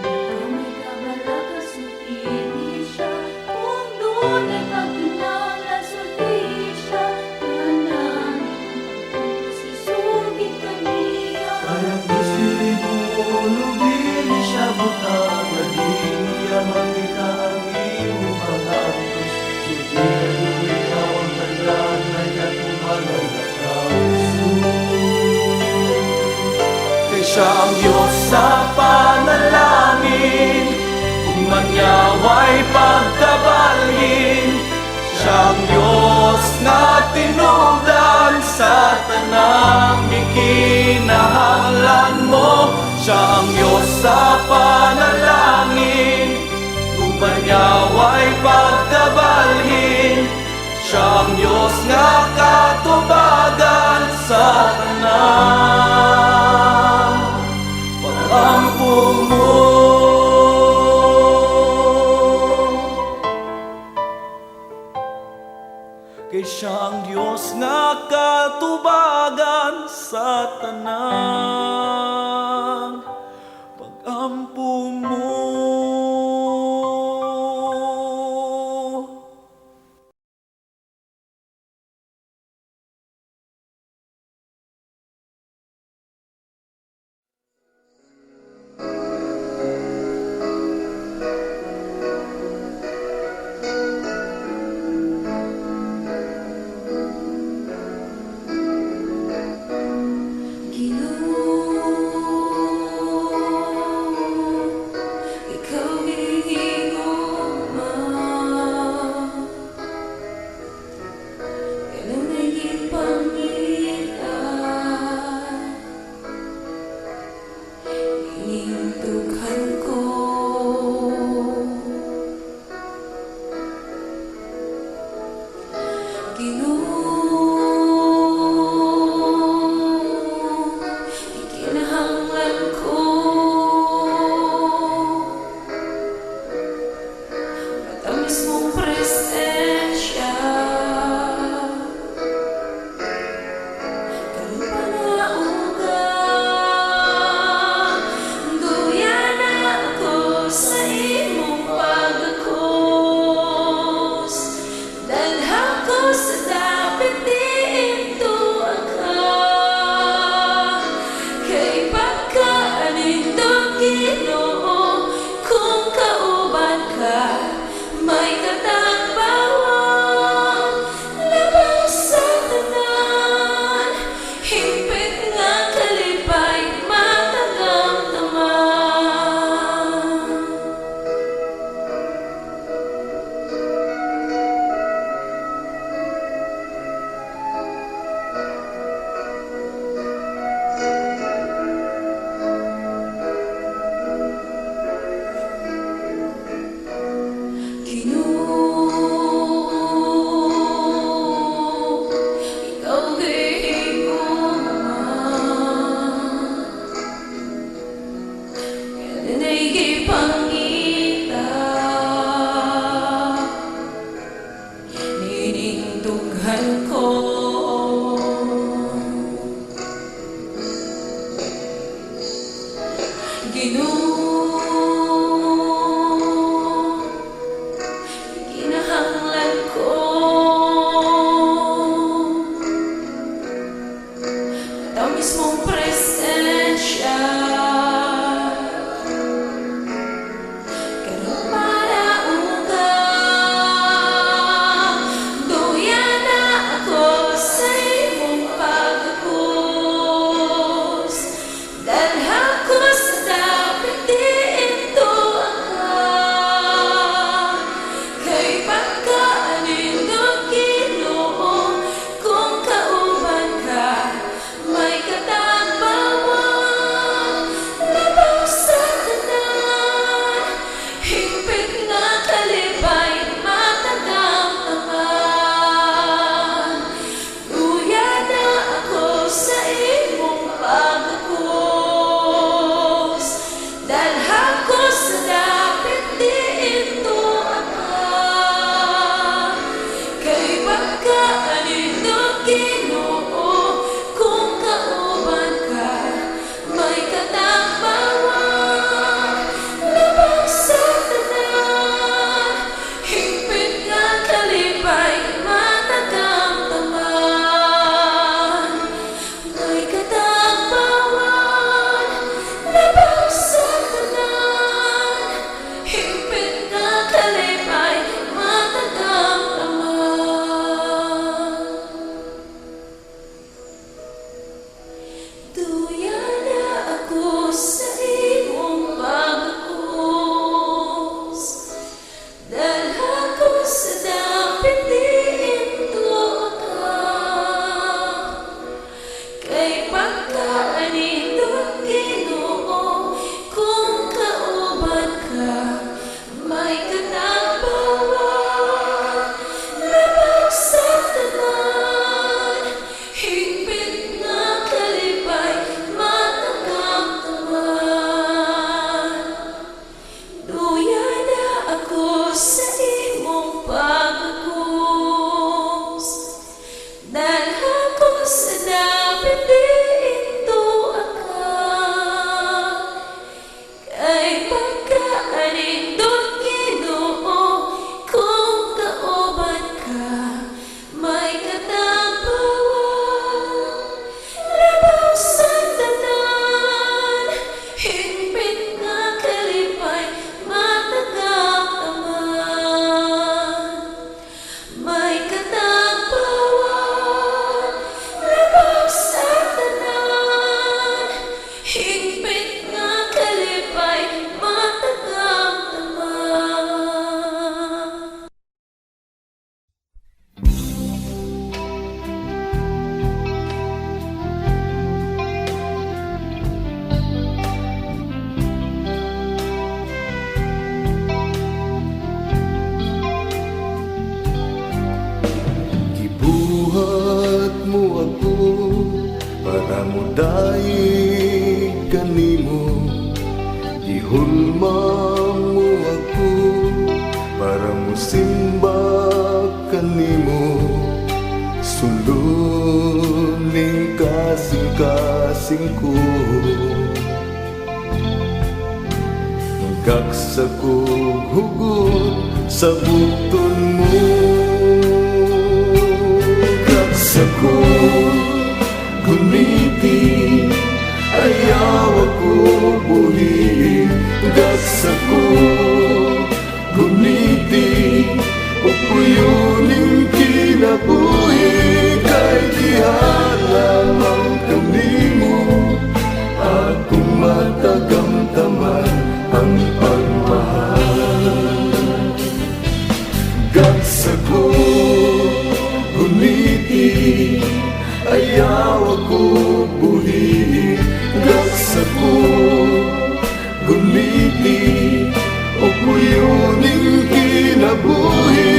Kung ikaw may kabala ka, sultihin siya. Kung dunay pagkinahanglan, sultihin siya. Tanan pag-antos, isugid kaniya. Kay ang Diyos dili bungol, ug dili siya butang. Di niya makita ang imong pag-antos. Sultihan mo ikaw ang tanan, may katubagan na kang Kay siya ang Diyos sa panalangin, umanyaway pagkabalhin. Siyang Diyos nga tinubdan sa tanang gikinahanglan mo. Siyang Diyos sa panalangin, umanyaway pagkabalhin. Siyang Diyos nga katubagan sa tanan pag-ampo mo. Kay siyang Diyos nga katubagan sa tanan pag-ampo mo. Ginoo, mismong presensya. Pero para ugang duyan na ako sa iyong pagkus. Dalhan ko sa dapat diintuan ka. Kay pagkaanindot Ginoo, kung kauban ka, may katagbawan. Labaw sa tanan, higpit nga kalipay, matagamtaman. Luya na ako sa imong pagkus. Dalhan ko sa dapit diintuan ka. Kay pagkaanindot Ginoo, kung kauban ka, may katagbawan. Labaw sa tanan, higpit nga kalipay, matagamtaman. May katagbawan. Labaw sa tanan, higpit nga kalipay, matagamtaman. Duya na ako sa imong pagkus. Dalhan ko sa dapit diintuan ka. Kay pagkaanindot Ginoo, kung kauban ka, may katagbawan. Labaw sa tanan, higpit nga kalipay, matagamtaman. Duya na ako sa imong pagkus. Dalhan ko sa dapit diintuan ka. Kay pagkaanindot Ginoo, kung kauban ka, may katagbawan. Labaw sa tanan, higpit nga kalipay, matagamtaman. May katagbawan. Labaw sa tanan, higpit nga kalipay, matagamtaman. Gibuhat mo ako para mo daig kanimo. Gihulma mo ako para mo simba kanimo. Suluning kasing-kasing ko, gaksa ko hugot sa bukton mo. Gaksa ko gumiti, ayaw ako buhi. Gaksa ko gumiti, upuyuning kinabuhi. Kay diha lamang kanimo akong matagamtaman ang pagmahal. Gaksa ko gumiti, ayaw ako buhi. Gaksa ko gumiti, upuyuning kinabuhi.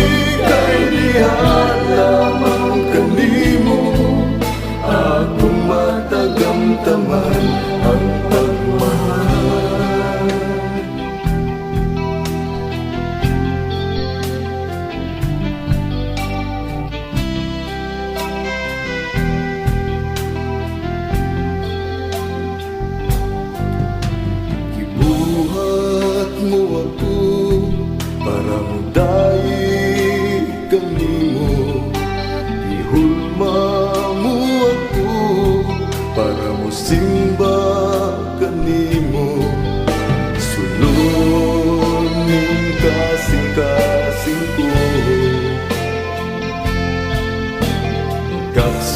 Kay diha lamang kanimo akong matagamtaman ang pagmahal. Gibuhat mo ako para mo daig kanimo. Ihulma mo ako para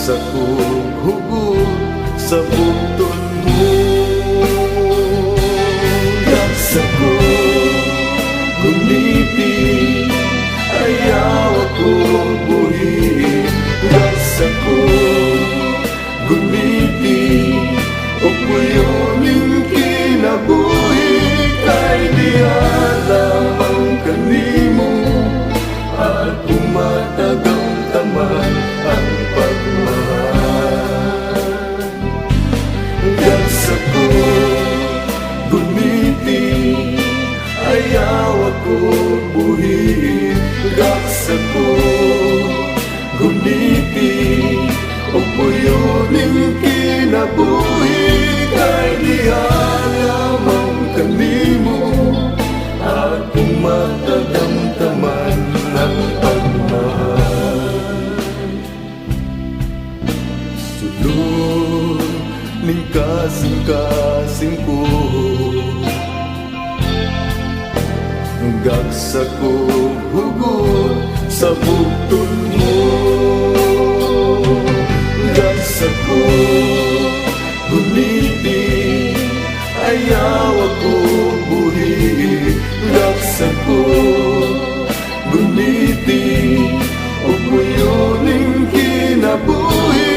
Gagsa ko hugot sa bugtong mo. Gagsa ko gumiti, ayaw ako buhi. Gagsa ko gumiti, o kuyoning kinabuhi. Kay di alam ang kanimo, at umatagang taman ang pagmahal. Gagsa ko gumiti, ayaw ako buhi. Gagsa ko gumiti, o kuyoning kinabuhi. Kay di alam ang kanimo, at umatagamtaman ang pagmahal. Sulod ning kasing-kasing ko, gagsa ko hugot sa bugtong mo. Gagsa ko gumiti, ayaw ako buhi. Gagsa ko gumiti, o kuyoning kinabuhi.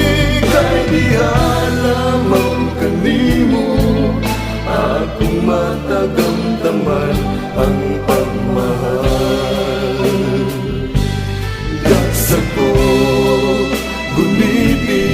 Kay di alam ang kanimo, akong matagamtaman ang pagmahal. Gagsa ko gumiti,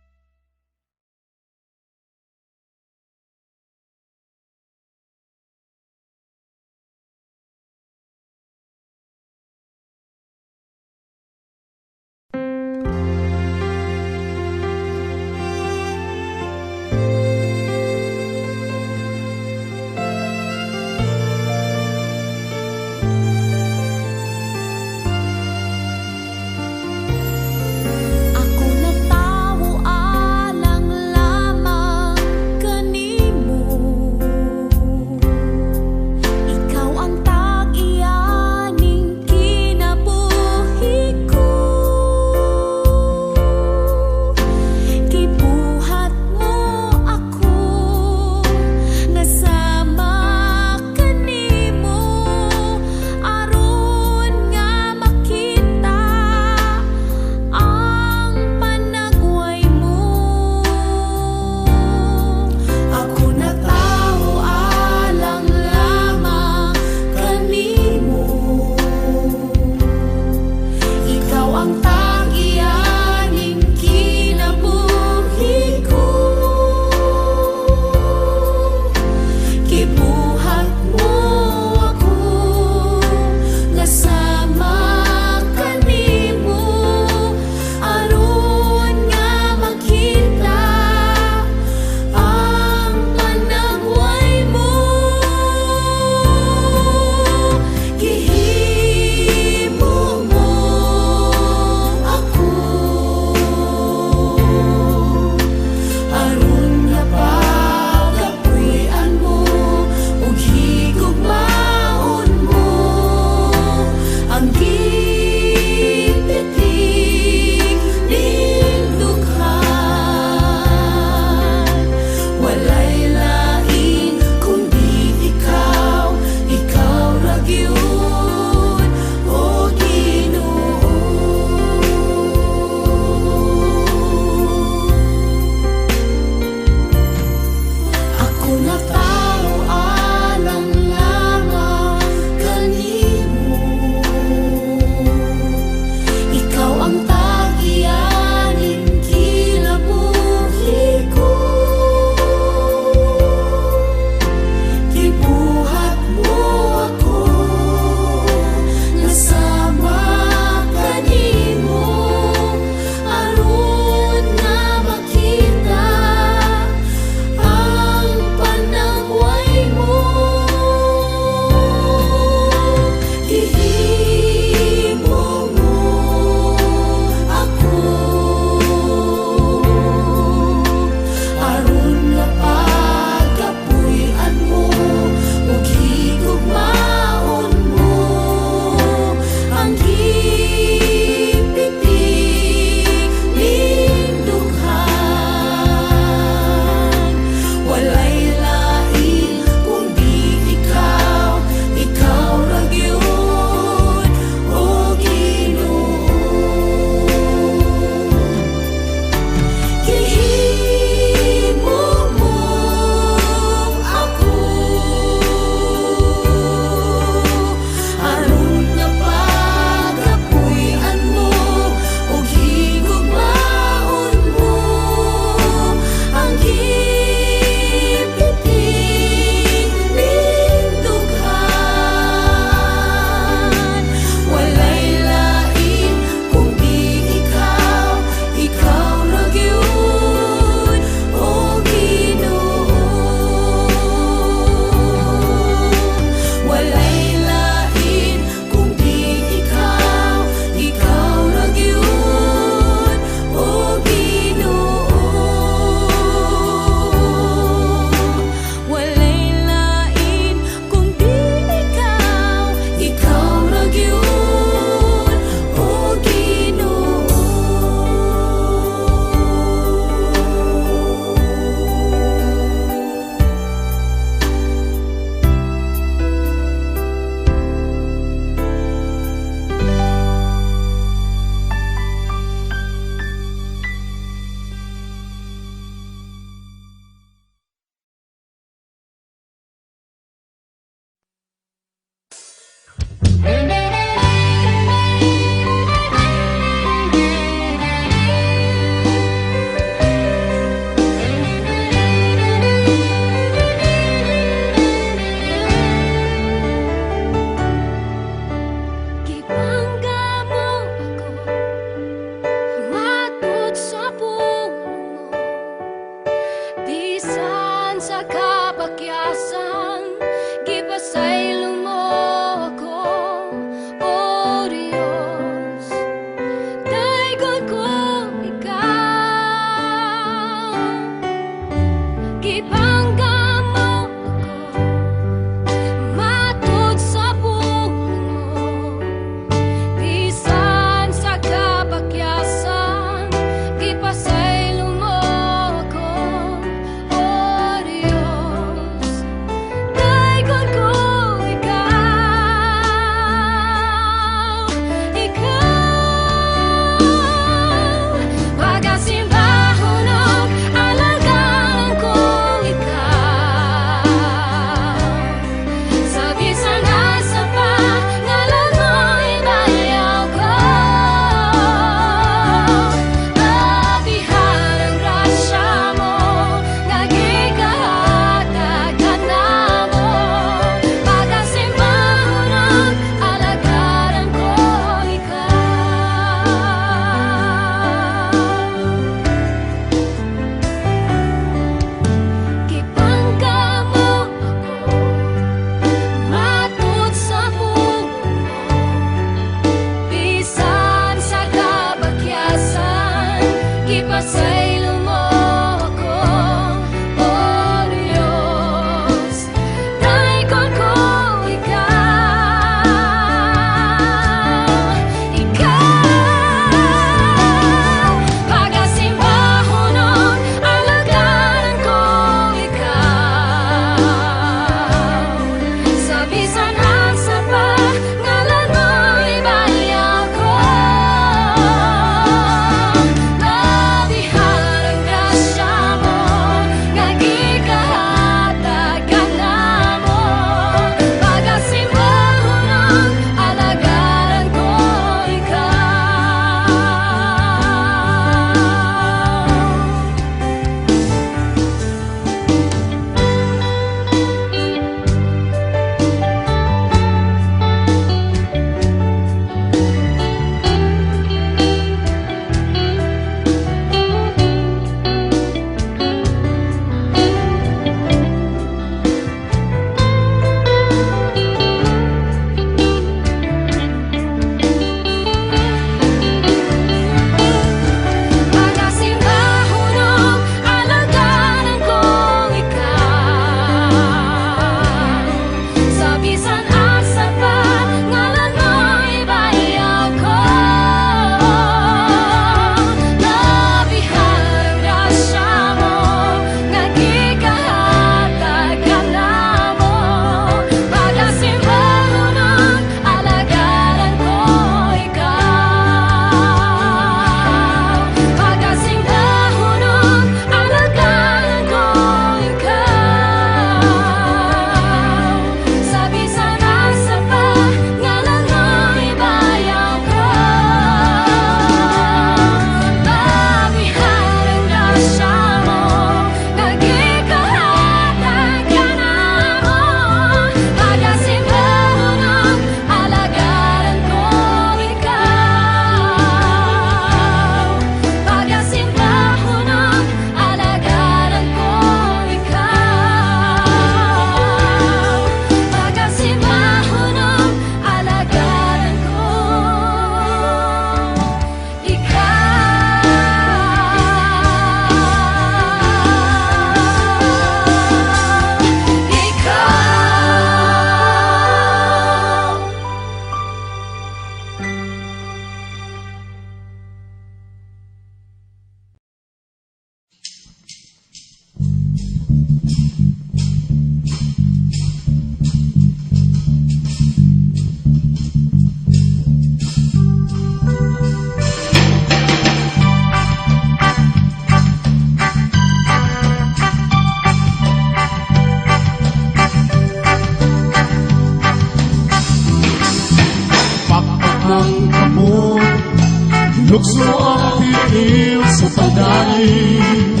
Lukso ang tiil sa pagdaing,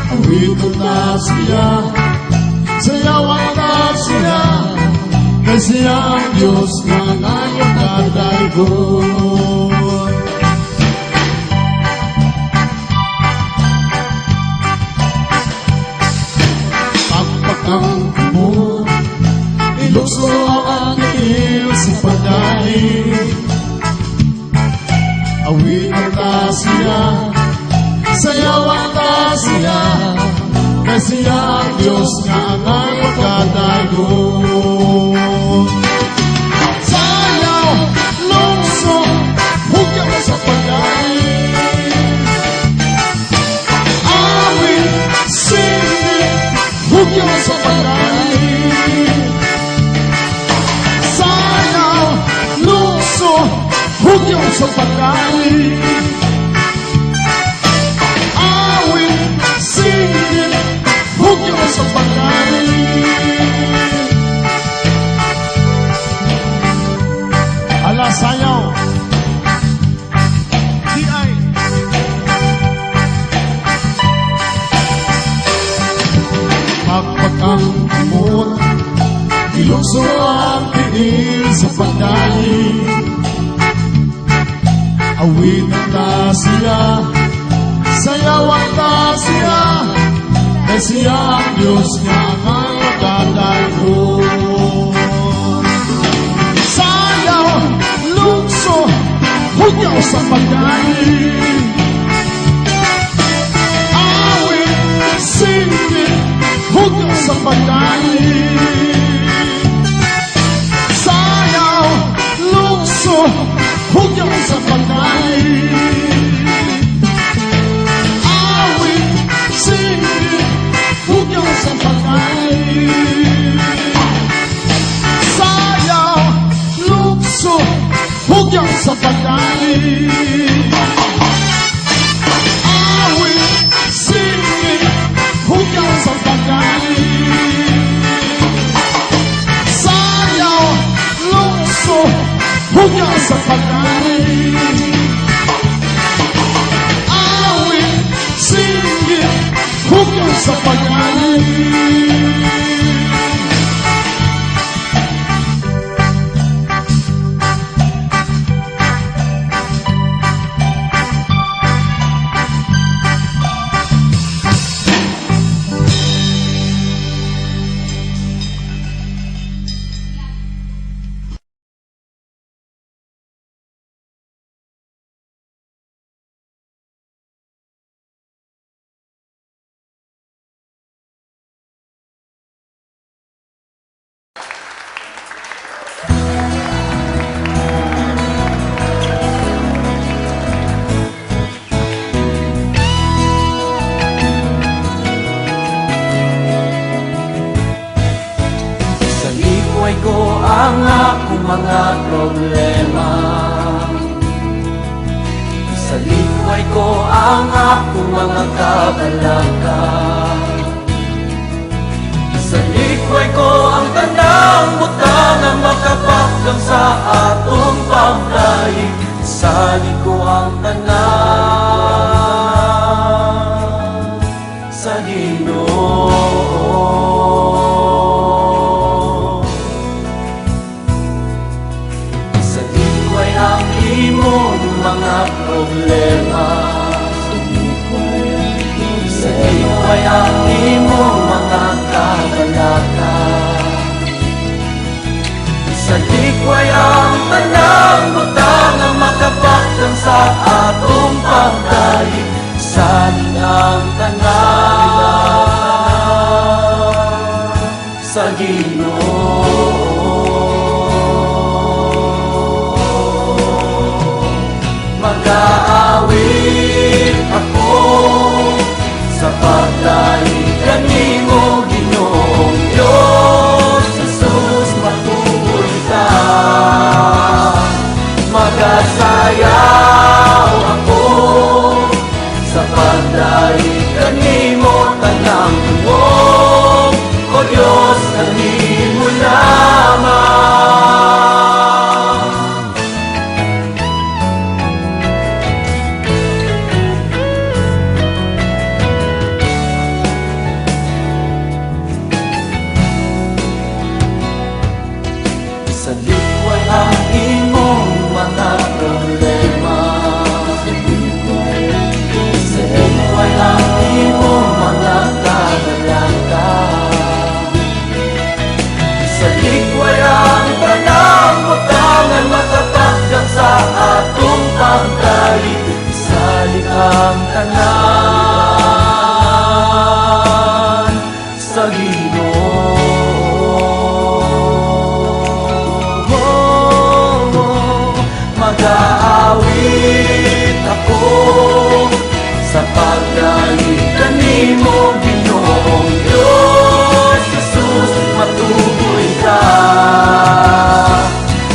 awit ko na siya, sayawan na siya, kasi ang Diyos na ngayon kadaygon. Pagpakang mo, ilukso ang tiil sa pagdaing, awitan na siya, sayawan na siya, kasi ang Diyos nga ang magkadaygon. Sayaw, lungso, hugyaw sa pagdaing, awit, singit, hugyaw sa pagdaing. Sayaw, lungso, hugyaw sa pagkain, awit, singit, hugyaw sa pagkain. Ala sayaw, di ay magpakang timon, ilukso ang tiil sa pagkain, awitan na siya, sayawan na siya, kasi ang Diyos nga ang magkadaygon. Sayaw, lukso, hugyaw sa pagkain, awit, singit, hugyaw sa pagkain. Sayaw, lukso, hugyaw sa pagkain, awit, singit, hugyaw sa pagkain. Sayaw, lukso, hugyaw sa pagkain, awit, singit, hugyaw sa pagkain. Sayaw, lukso, hugyaw sa pagkain, awit, singit, hugyaw sa pagkain. Buhay ko ang aking mga problema, isalikway ko ang aking mga kabalaka, isalikway ko ang tanang butang na makapagdang sa atong pagdaig, isali ko ang tanang sa Ginoo. Mga problema, sa likway ang imong mga kabalaka, sa likway ang tanang butang na makapagdang sa atong pagdaig, saling ang tanang sa Ginoo. Mag-aawit ako sa pagdaig kanimo, Ginoong Diyos Jesus, matuloy ka. Mag-asayaw ako sa pagdaig kanimo, tanang tungog, O Diyos, kanimo lamang. pagdali sa likhang tanan sa Ginoo. Mag-aawit ako sa pagdali kanimo, Ginoong Diyos Jesus, matukoy ka.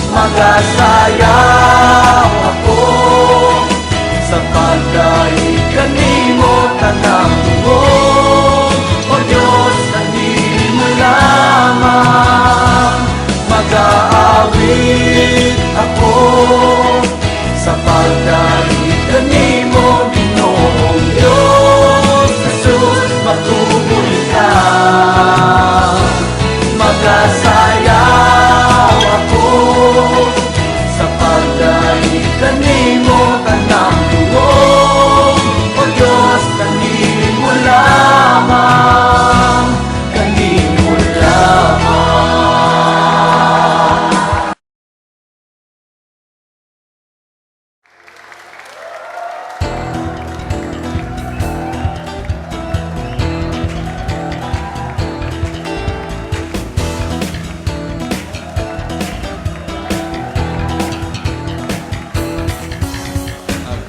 Magasayaw ako sa pagdali kanimo, tanang tungod, O Diyos, kanimo lamang. Mag-aawit ako sa pagdali kanimo, Ginoong Diyos Jesus, matukoy ka. Magasayaw ako sa pagdali kanimo, tanang tungod, O Diyos, kanimo lamang, kanimo lamang.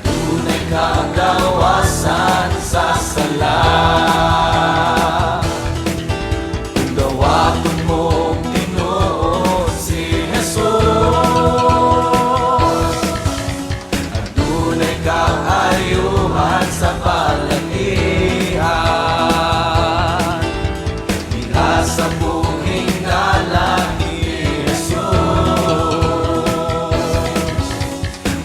Tunay kagawasan sa sala, dawaton mong tinuod si Jesus. Adunay kaayuhan sa balagihan, diha sa buhing ngalan ni Jesus.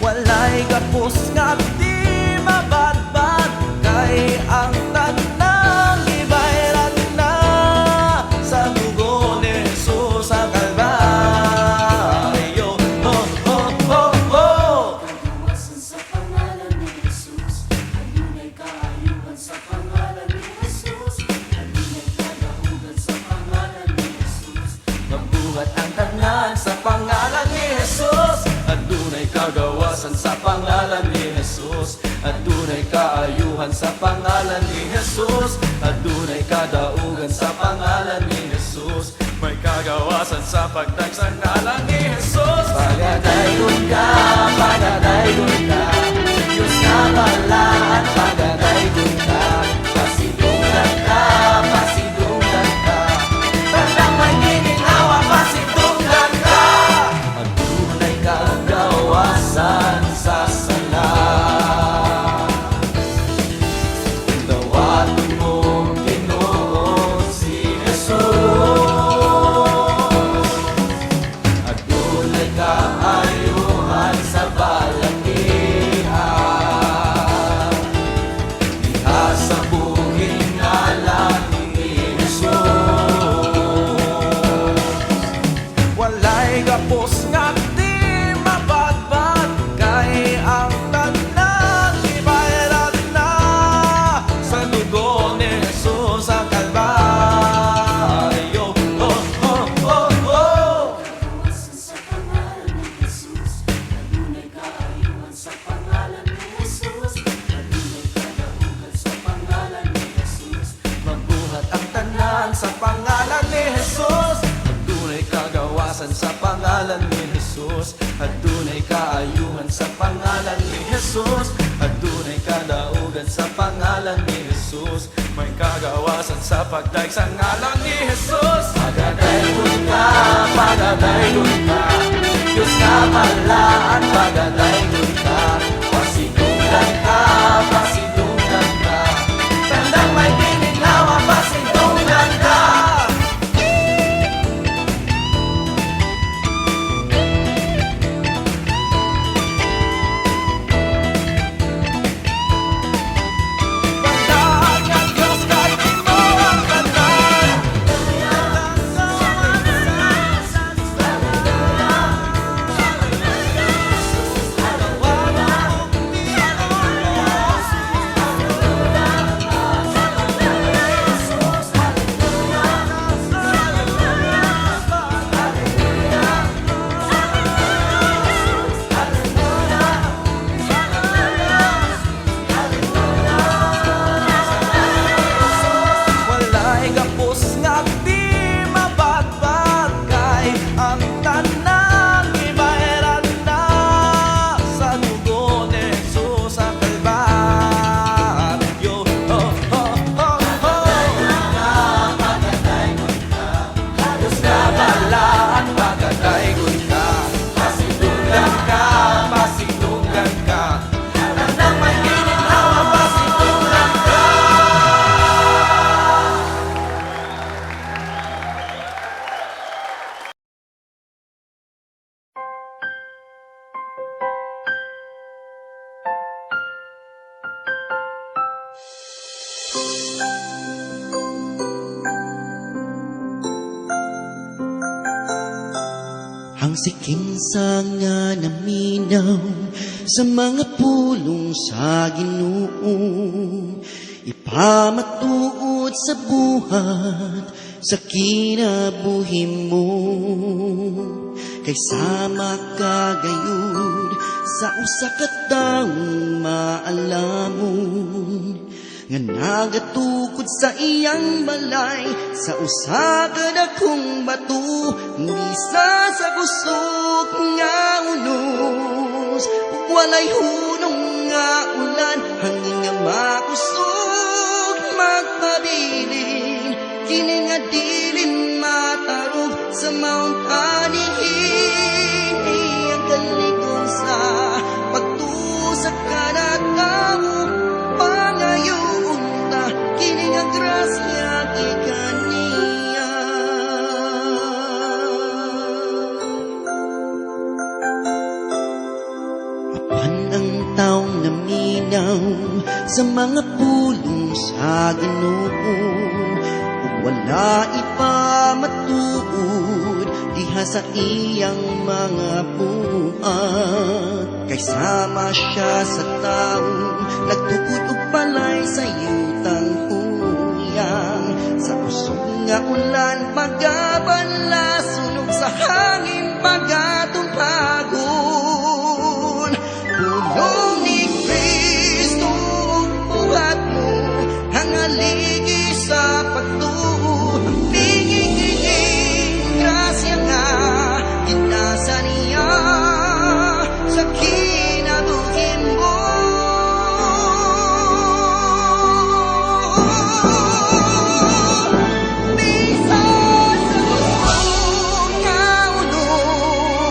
Walay kapos nga di mabadbad, kay ang tanang ibayran na sa dugo ni Jesus ang Kalbaryo. Oh, oh, oh, oh. Kagawasan sa pangalan ni Jesus, adunay kaayuhan sa pangalan ni Jesus, adunay kadahugan sa pangalan ni Jesus. Mabuhat ang tanan sa pangalan ni Jesus. Adunay kagawasan sa pangalan ni Jesus. Adunay kaayuhan sa pangalan ni Jesus. Adunay kadaugan sa pangalan ni Jesus. May kagawasan sa pagtag sa ngalan ni Jesus. Pagadaygon ka, pagadaygon ka, Diyos na balaan, pagadaygon ka. Pasidungan ka, pasidungan ka, tandang may gininawa, pasidungan ka. Adunay kagawasan sa sala, dawaton mong tinuod si Jesus. Adunay kaayuhan sa balagihan, diha sa buhing ngalan ni Jesus. Walay gapos nga di mabadbad, kay ang tanang ibayran na sa dugo ni Jesus ang Kalbaryo. Oh, oh, oh, oh. Kagawasan sa pangalan ni Jesus, adunay kaayuhan sa pangalan ni Jesus, adunay kadahugan sa pangalan ni Jesus. Mabuhat ang tanan sa pangalan ni Jesus. Adunay kagawasan sa pangalan ni Jesus. Adunay kaayuhan sa pangalan ni Jesus. Adunay kadaugan sa pangalan ni Jesus. May kagawasan sa pagdaig sa ngalan ni Jesus. Pagadaygon ka, pagadaygon ka, Diyos na balaan, pagadaygon ka. Pasidungan ka, pasidungan ka, tandang may gininawa, pasidungan ka. Tandaan nga Diyos, kanimo ang tanan. Ang siking nga naminaw sa mga pulong sa Ginoo, ipamatuod sa buhat sa kinabuhi mo. Kaysa makagayud sa usa ka taong maalamon, nga nagatukod sa iyang balay sa usa ka dakong bato, ngisa sa kusog nga unos, ug walay hunong nga ulan, hangin nga makusog magpabilin, kini nga dilim matarog sa Mount Anihin. Iyang kaligong sa pagtusa ka na tao, pangayon ta, kini nga grasya ikaniya. Apan ang taong naminaw sa mga pulong sa Ginoo, wala ipamatuod diha sa iyang mga buhat. Kaysama siya sa taong nagtukod og palay sa yutang huyang, sa usog nga ulan pagabala, sunog sa hangin pagatumpagon. Pulong ni Kristo ug buhat mo, ang aligi sa pagtuo, ang pingiging grasya nga inasa niya sa kinabuhi mo. Bisa sa kusog nga unos,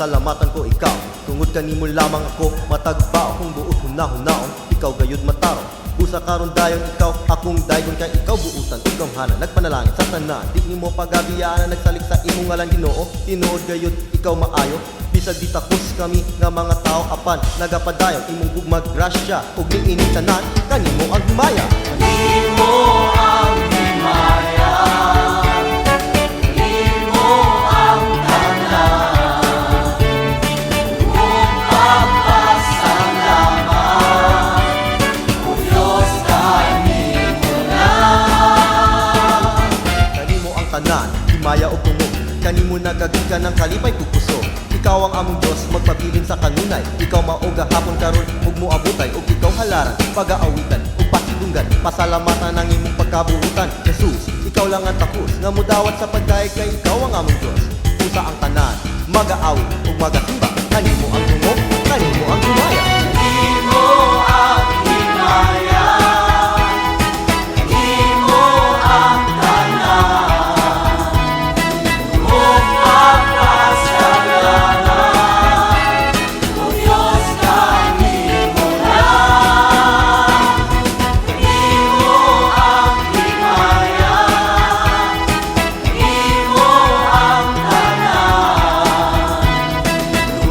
pasalamatan ko ikaw. Tungod kanimo lamang ako matagbaw, kung buot hunahon-naon ikaw gayud mataro. Busa karon dayon ikaw akong daygon, kay ikaw buutan ug gamhanan nagpanalangin sa tanan. Di nimo pagabiyaan nagsalik sa imong ngalan Ginoo. Tinuod gayud ikaw maayo, bisag di takos kami nga mga tao apan nagapadayon imong gugmag grasya ug niini tanan kanimo ang himaya. Kanimo ang himaya, kanimo ang tanan, ug pagpasalamat, O Diyos kanimo lang. Kanimo ang tanan, himaya ug tungog, kanimo nagagikan ng kalipay ug puso. Ikaw ang among Dios, magpabilin sa kanunay. Ikaw mao gahapon karon ug moabutay, ug ikaw halaran, pag-aawitan ug pasidunggan. Pasalamatan ang imong pagkabuutan, Jesus. Ikaw lang ang takos nga mudawat sa pagdaig, kay ikaw ang among Dios. Pusa ang tanan, mag-aawi ug magasimba. Kanimo ang tungog, kanimo ang himaya. Kanimo ang himaya, kanimo ang tanan, ug pagpasalamat, O Diyos kanimo lang. Kanimo ang himaya, kanimo ang tanan, ug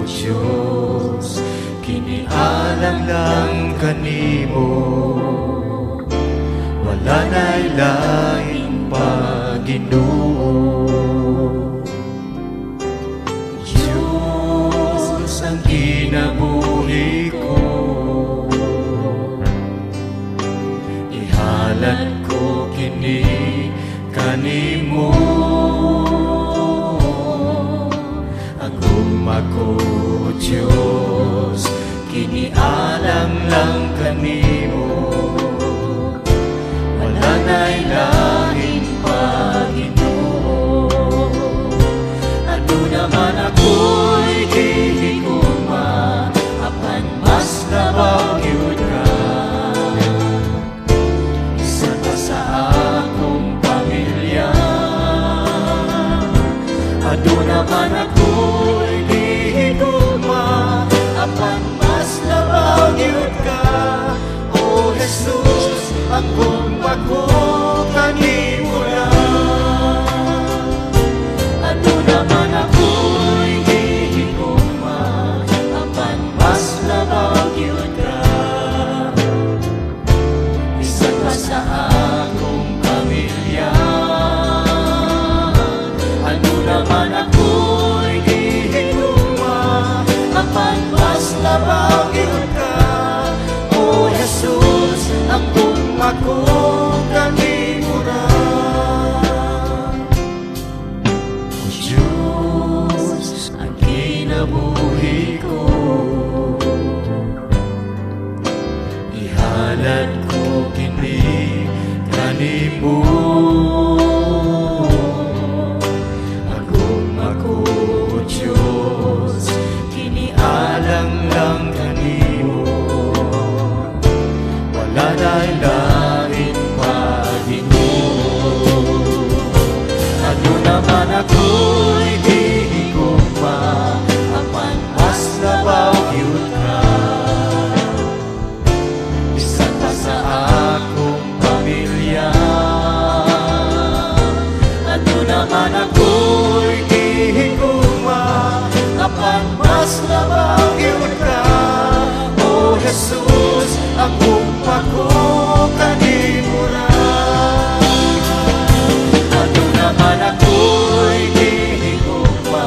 Diyos, kinialang lang kanimo, wala na'y lain pa, Ginoo. Diyos ang kinabuhi ko, ihalad ko kini kanimo. Aguma ko, Diyos, kinialang lang kanimo, wala na'y lain pa, Ginoo. Ano naman ako'y gihiguma, apan mas labaw yun ka. Isa pa sa akong pamilya, ano naman ako'y gihiguma, apan mas labaw yun ka. O Jesus, akong ako kanimo lang. Ano naman ako'y gihiguma, apan mas labaw yun ka. Isa ka sa akong pamilya, ano naman ako'y gihiguma, apan mas labaw yun ka. O Jesus, akong ako kanimo lang. Diyos, ang kinabuhi ko, ihalad ko kini kanimo. Agum ako, Diyos, kinialang lang kanimo, wala na'y lain pa, Ginoo. Ano naman ako'y gihiguma, apan mas labaw yun ka. Isa pa sa akong pamilya, ano naman ako'y gihiguma, apan mas labaw yun ka. O Jesus, akong ako kanimo lang. Ano naman ako'y gihiguma,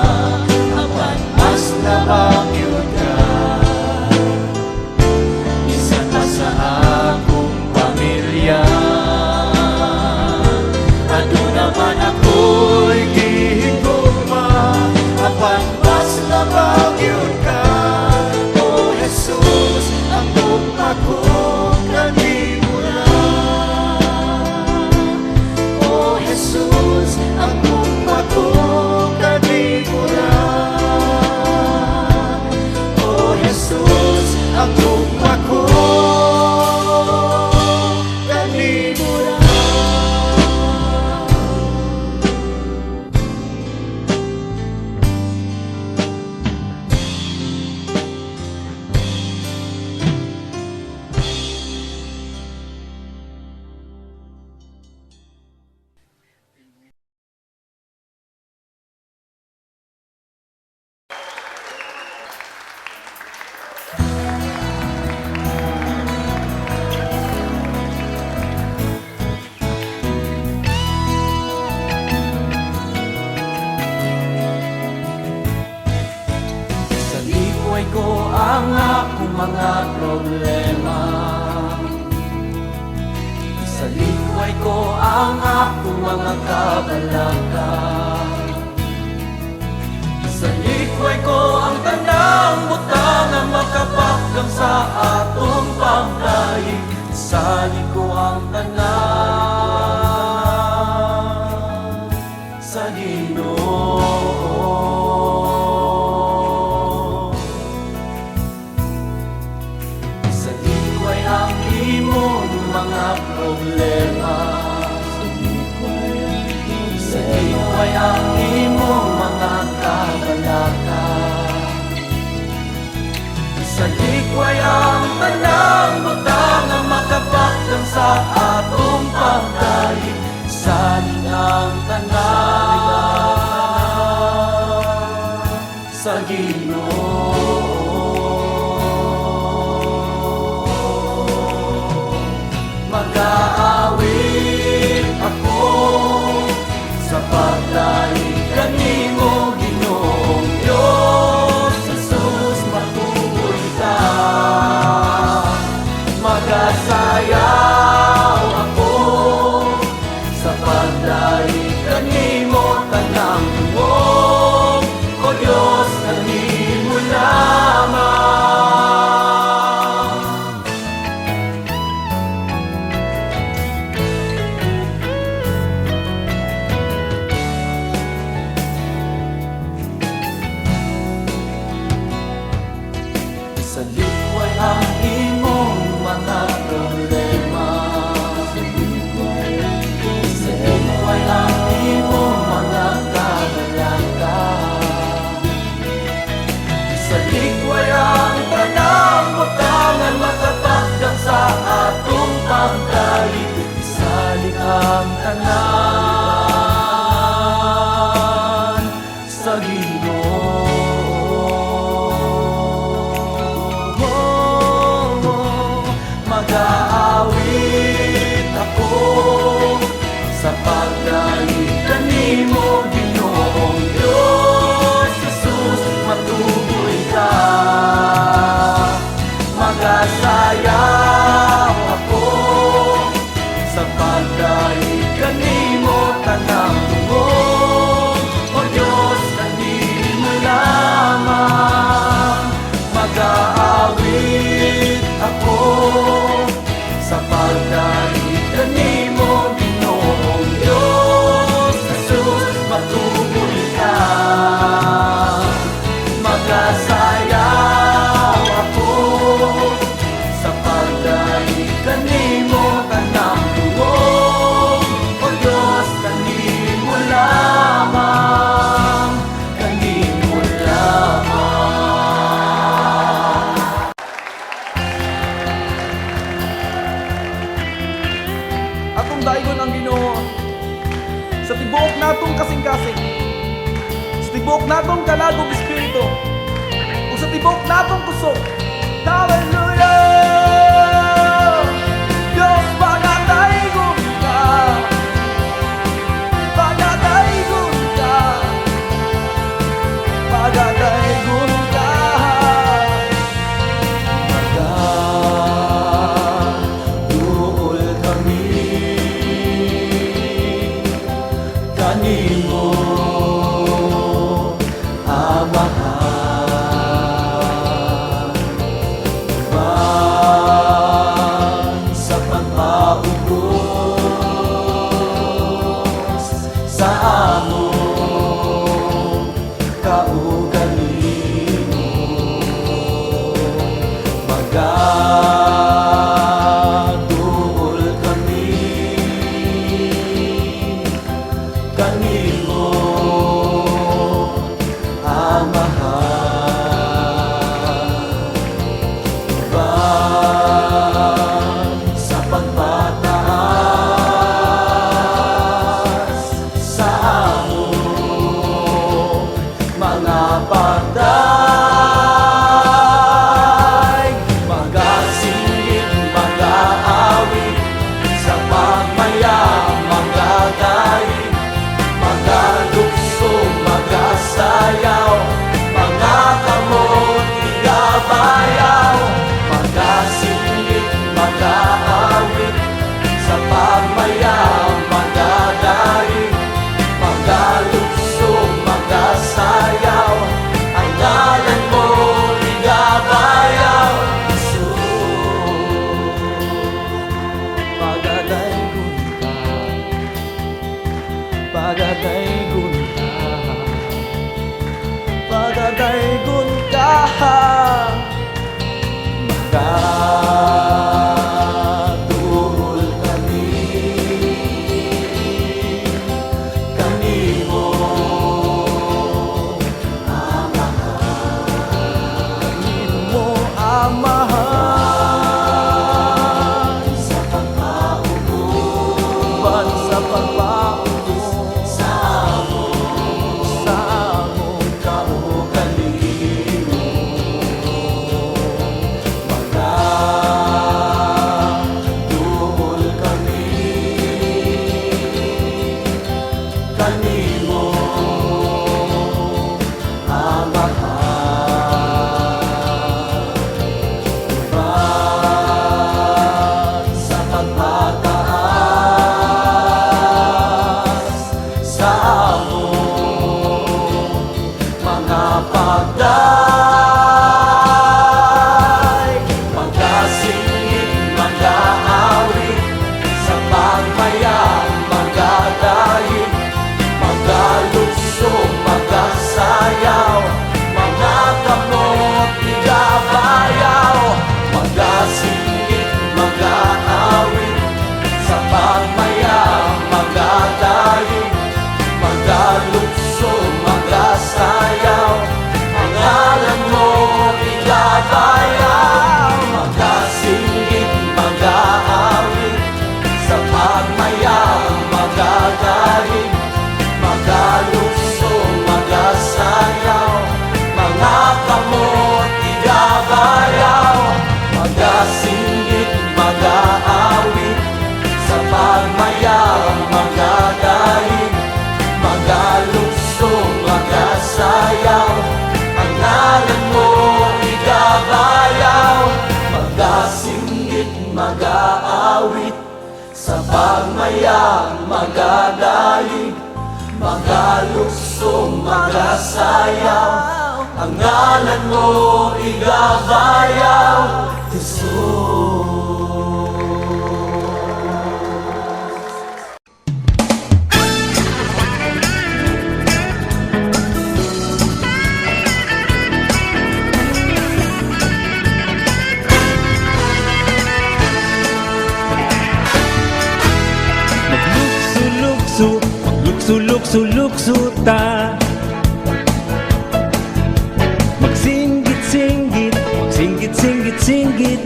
apan mas labaw yun ka. Isa ka sa akong pamilya, ano naman ako'y gihiguma, apan mas labaw yun ka. O Jesus, akong ako kanimo lang. O Jesus, akong ako kanimo lang. O Jesus, akong ako kanimo lang. Sa likway ko ang akong mga problema, sa likway ko ang akong mga kabalaka, sa likway ko ang tanang butang ang makapakgang sa atong pamdaig. Sa liko ang tanan sa Ginoo. Sa likway ang imong mga problema, sa likway ang imong mga kabalaka, sa likway ang tanang butang ang makapakdang sa atong pagdaig. Sa linang tanan sa Ginoo. Mag-aawit ako sa paglaing kanimo, Ginoong Diyos Jesus, matuloy ka. Mag-asayaw ako sa paglaing kanimo, tanang tuwong, O Diyos, kanimo lamang. Sa likway ang imong mga problema, sa likway ang imong mga kagalanggan, sa likway ang tanang butangan, makapagdag sa atong pagkaligid, isalig ang tanan sa Ginoo. Mag-aawit ako sa paglaing kanimo, Ginoong Diyos Jesus, matuloy ka. Mag-asayaw ako sa paglaing kanimo, tanang tuwong, O Diyos, kanimo lamang. Mag-aawit ako sa paglaing kanimo, Ginoong Diyos Jesus, matuloy ka. Mag-asayaw ako sa paglaing kanimo, tanang tuwong, O Diyos, kanimo lamang, kanimo lamang. Atong daigon ang Ginoo sa tibuok natong kasing-kasing, sa tibuok natong kalagog espiritu, ug sa tibuok natong kusog. Hallelujah! Diyos, pagadaigon ka, pagadaigon ka, pagadaigon ka. Magduol kami kanimo, Amahan. sayaw, ang ngalan mo igabayaw, Jesus. Maglukso-lukso ta, magsinggit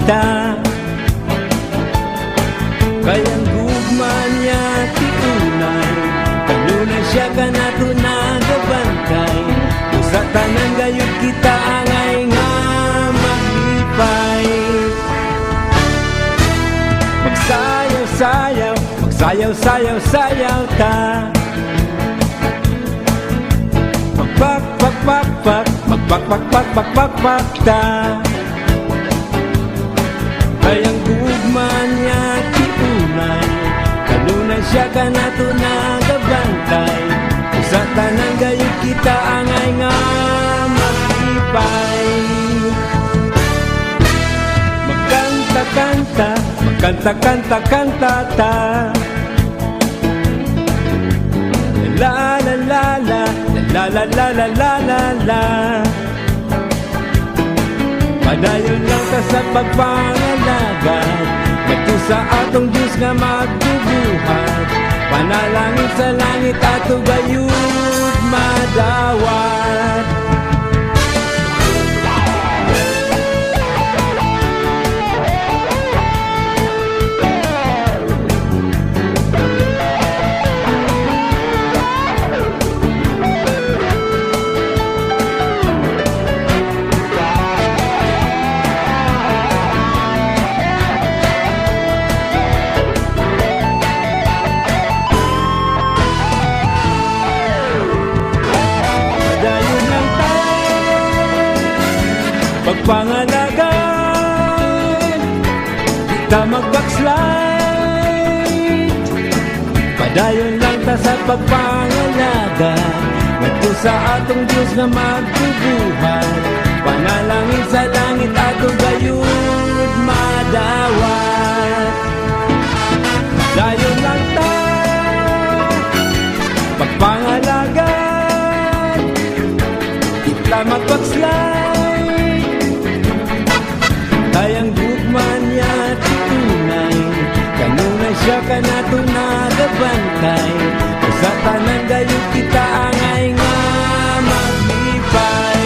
ta, kayang gugma niya ti unay, kanunay siya ka na to nagabantay, sa tanan gayud kita angay nga maglipay. Magsayaw ta, magpakpak ta, kayang gugma niya ti unay, kanunay siya ka na to nagabantay, sa tanan gayud kita angay nga maglipay. Magkanta ta, la la la la la la la la la la la, padayon lang ta sa pagpangalagad, ngadto sa atong Diyos nga magbubuhat, panalangin sa langit ato gayud madawat. Pagpangalagan, di ta mag-backslide, padayon lang ta sa pagpangalagan, ngadto sa atong Diyos na magbubuhat, panalangin sa langit ato gayud madawat. Padayon lang ta, pagpangalagan, di ta mag-backslide, kayang gugman niya ti tunay, kanunay siya ka na to nagabantay, sa tanan gayud kita angay nga maglipay.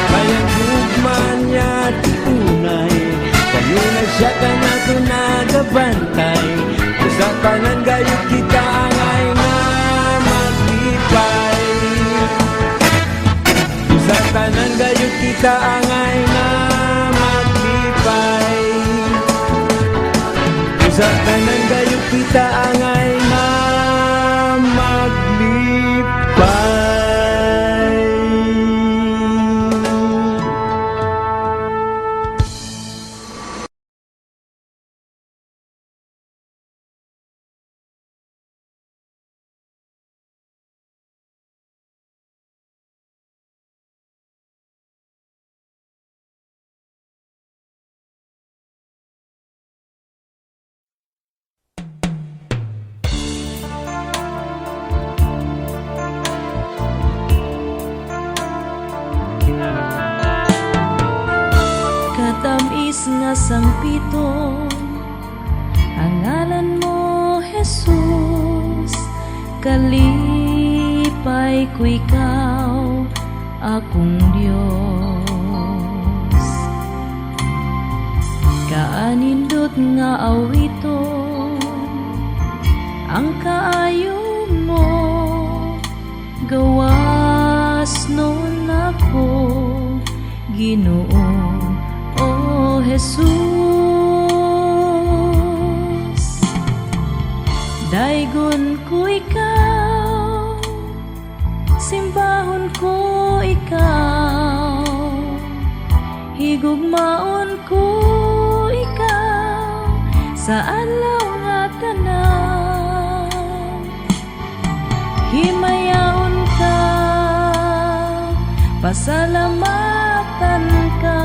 Kayang gugman niya ti tunay, kanunay siya ka na to nagabantay, sa tanan gayud kita angay nga maglipay. Sa tanan gayud kita angay nga maglipay, sa tanan gayud kita angay nga maglipay. Katamis nga sangpito, ang ngalan mo Jesus, kalipay ko ikaw, akong Diyos. Kaanindot nga awiton, ang kaayo mo, gawas nun ako, Ginoo, o Jesus. Daigon ko ikaw, simbahon ko ikaw, higugmaon ko ikaw, sa adlaw nga tanan. Himayaon ka pasalamatan ka,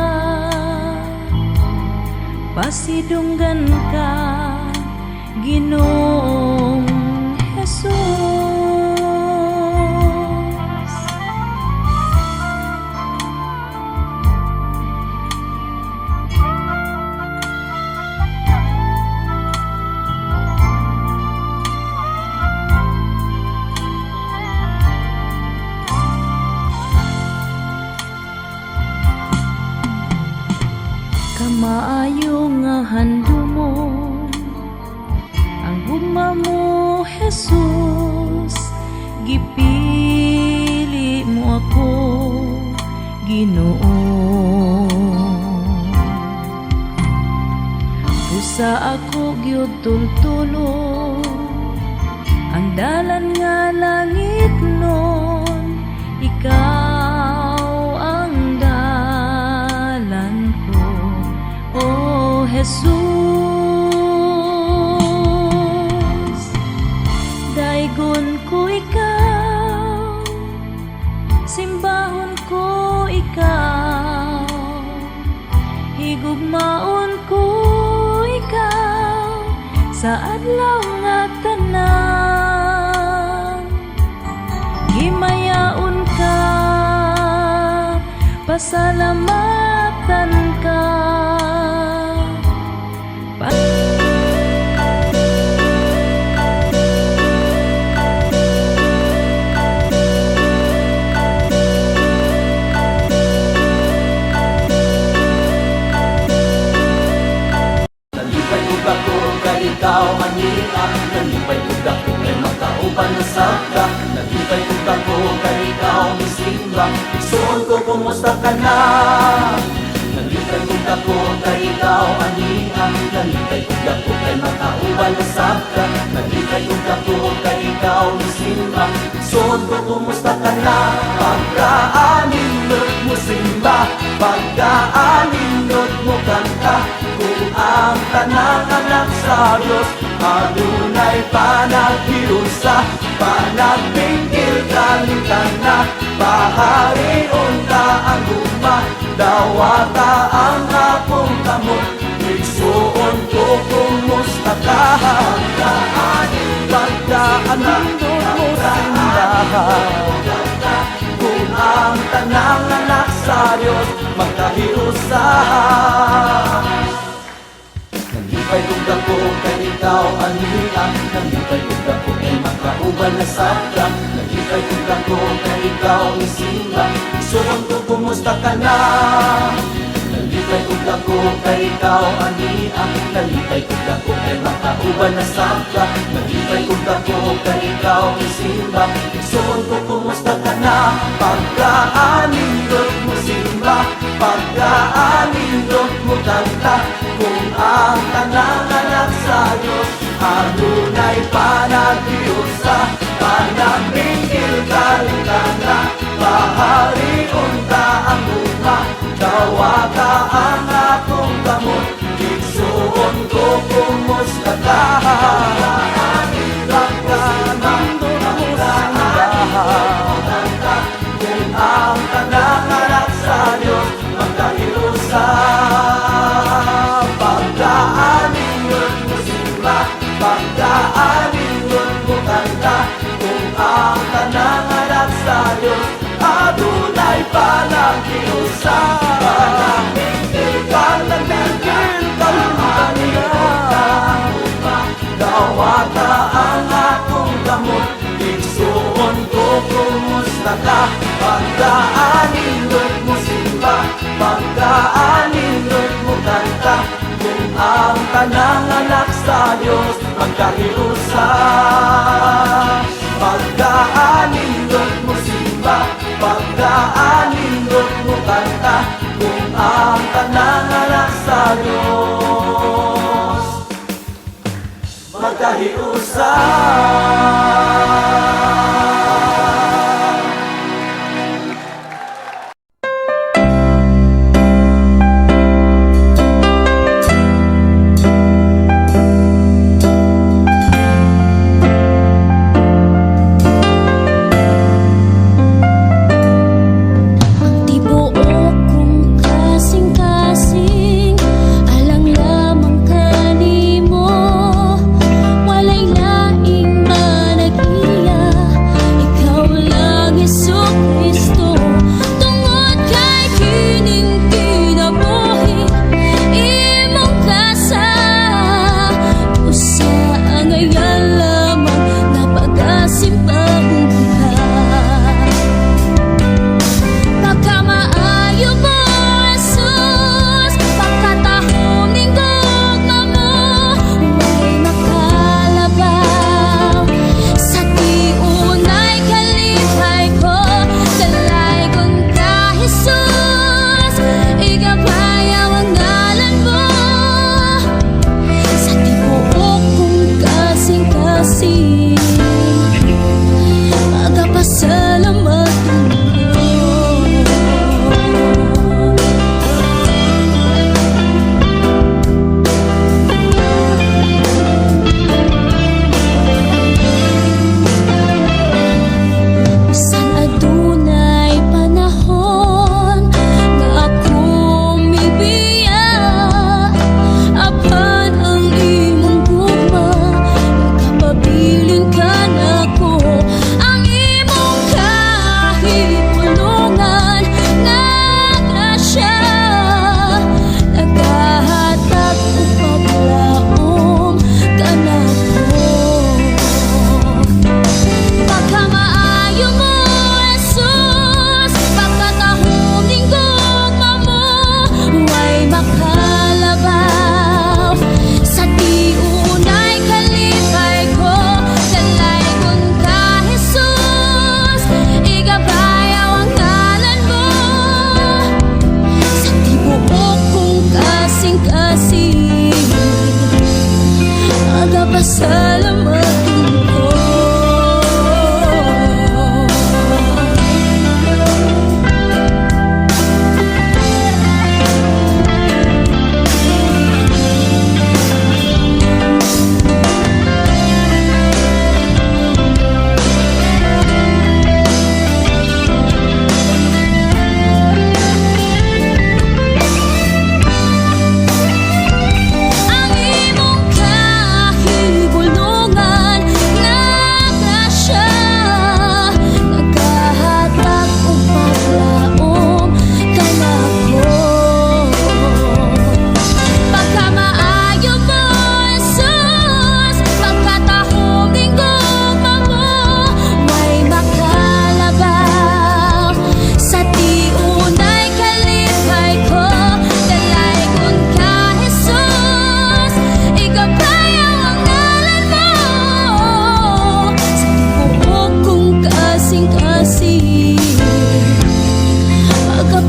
pasidunggan ka, Ginoong Jesus. Kamaayo nga handumon ang gugma mo, Jesus. Gipili mo ako, Ginoo. Pusa ako gyud tultulo ang dalan nga langit nun. Ikaw ang dalan ko, oh Jesus. Daigon ko ikaw, simbahon ko ikaw, higugmaon ko ikaw sa adlaw nga tanan. Himayaon ka, pasalamatan ka. Nalipay ko ako kay ikaw ania, nalipay ko ako kay makauban na sabta, nalipay ko ako kay ikaw misimba, isuon ko kumusta ka na. Nalipay ko ako kay ikaw ania, nalipay ko ako kay makauban na sabta, nalipay ko ako kay ikaw misimba, isuon ko kumusta ka na. Pagkaanindot mo simba, pagkaanindot mo kanta, kung ang tanang anak sa Diyos adunay panaghiusa, panagpingkil kalimtan na, paharion ka ang guma, dawata ang akong kamot, igsuon ko kumusta ka. Pagkaanindot mo simbahan, kung ang tanang anak sa Diyos magkahiusa. Nalipay kong dako kay ikaw ania, nalipay kong dako kay makauban na sabta, nalipay kong dako kay ikaw isimba, isuon ko kumusta ka na. Nalipay kong dako kay ikaw ania, nalipay kong dako kay makauban na sabta, nalipay kong dako kay ikaw isimba, isuon ko kumusta ka na. Pagkaanindot mo simba, pagkaanindot mo kanta, kung ang tanang anak sa Diyos adunay panaghiusa, panagpingkil kalimtan na, paharion ka ang guma, dawata ang akong kamot, igsuon ko kumusta ka. Pagkaanindot mo simbahan, kung ang tanang anak sa Diyos magkahiusa. Pagkaanindot mo simba, pagkaanindot mo kanta, kung ang tanang anak sa Diyos adunay panaghiusa, panagpingkil kalimtan na, dawata ang akong kamot, igsuon ko kumusta ka. Pagkaanindot mo simba, pagkaanindot mo kanta, kung ang tanang anak sa Diyos magkahiusa. Pagkaanindot mo simba, pagkaanindot mo kanta, kung ang tanang anak sa Diyos magkahiusa.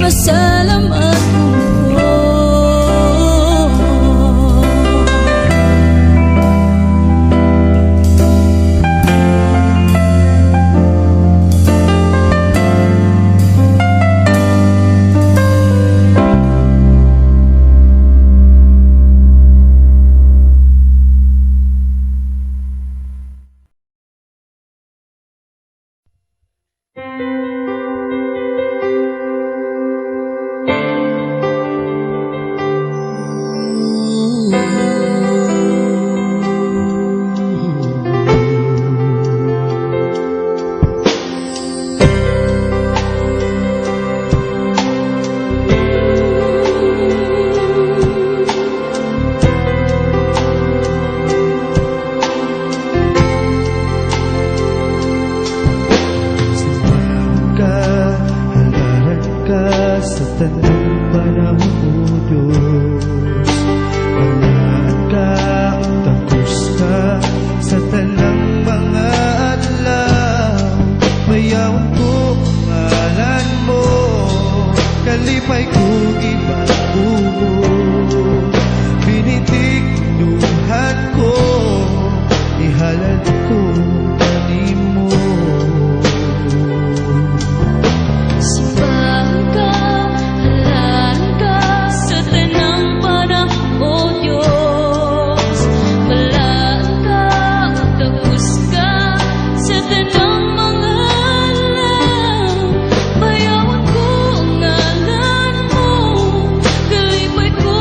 Pasalamat ko. Sa tanang panahon, O Diyos, pangaan ka, tapos ka sa tanang mga adlaw. Mayawan ko ngalan mo, kalipay ko ibagubo. Binitig duhat ko, ihalad ko kanimo. Simbahan ka, halalan ka sa tanang panahon, O Diyos. Balaan ka, tapos ka sa tanang mga alaw. Bayawan ko ang ngalan mo, kalipay ko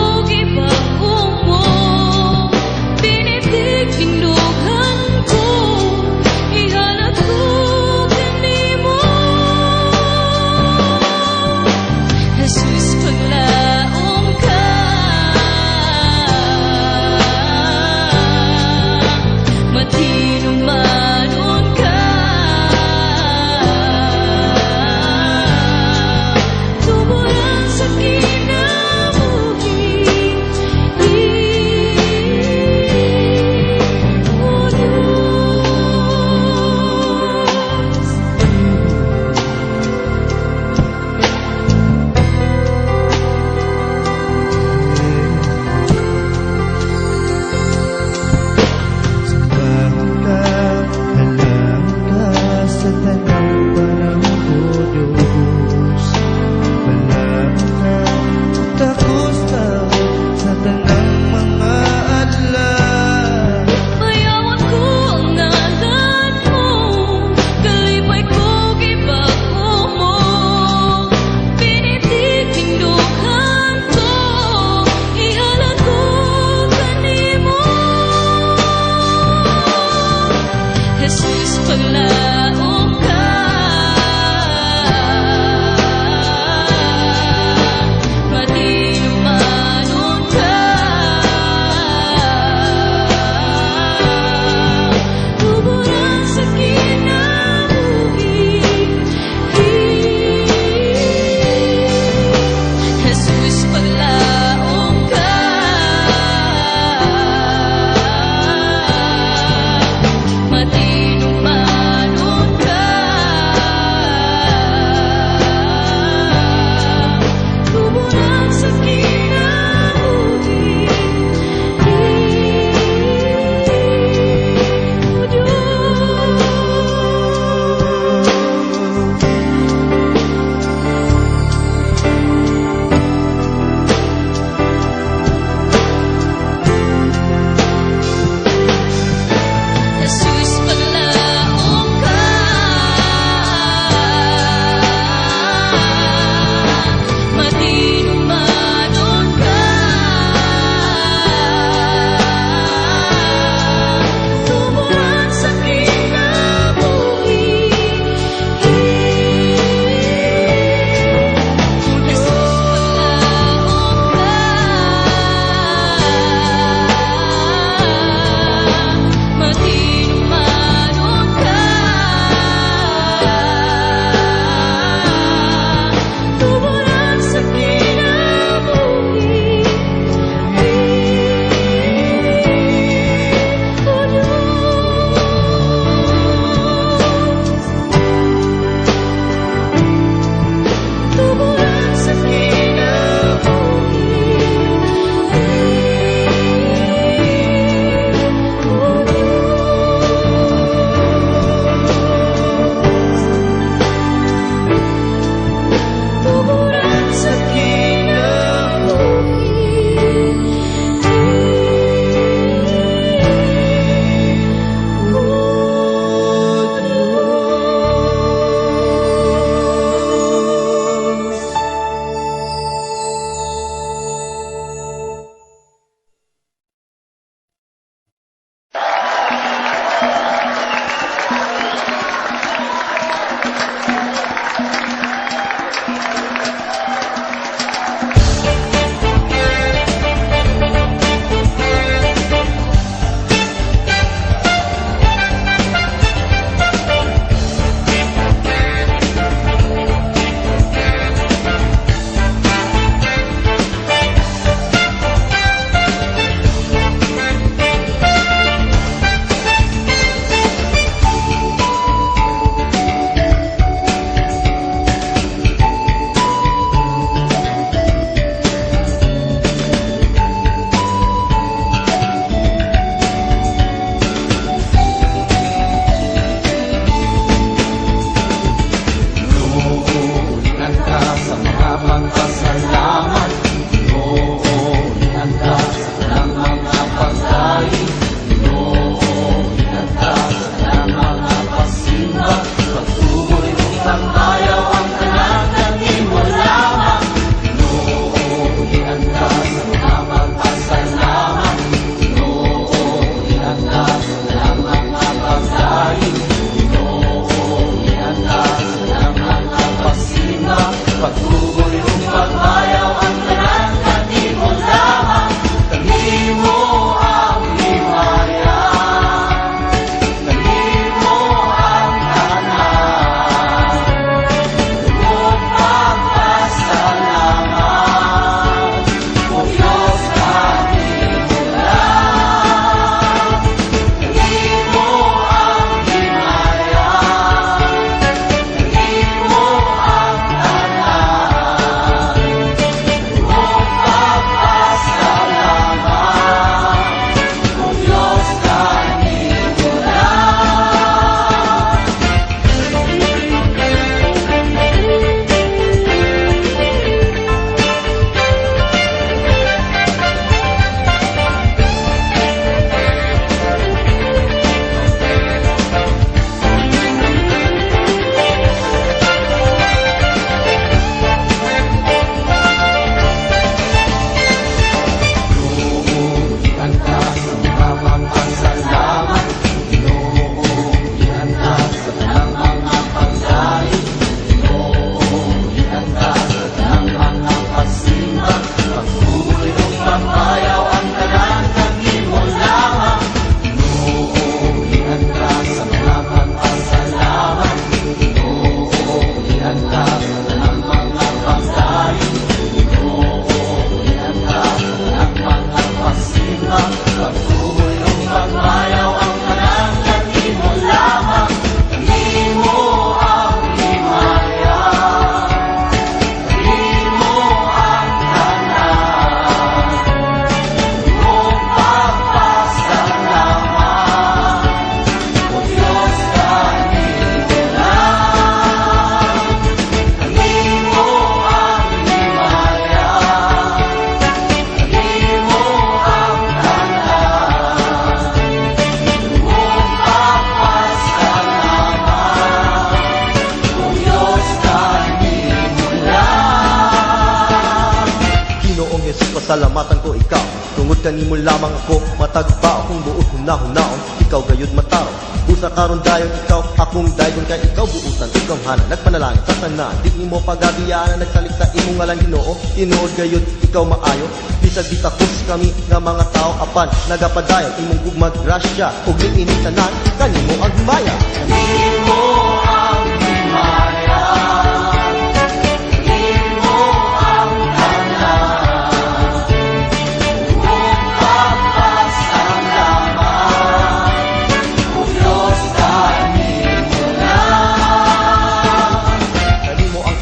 pasalamatan ko ikaw. Tungod kanimo lamang ako matagba akong buot hunahon-naon, ikaw gayud matao. Busa karon dayon ikaw akong dayon kay ikaw buutan ikaw hana nagpanalangin sa tanan. Di nimo pagabiyaan nagsalig sa imong ngalan Ginoo. Tinuod gayud ikaw maayo. Bisag bitakos kami nga mga tao apan nagapadayon imong gugmad grasya ug niini tanan kanimo ang himaya.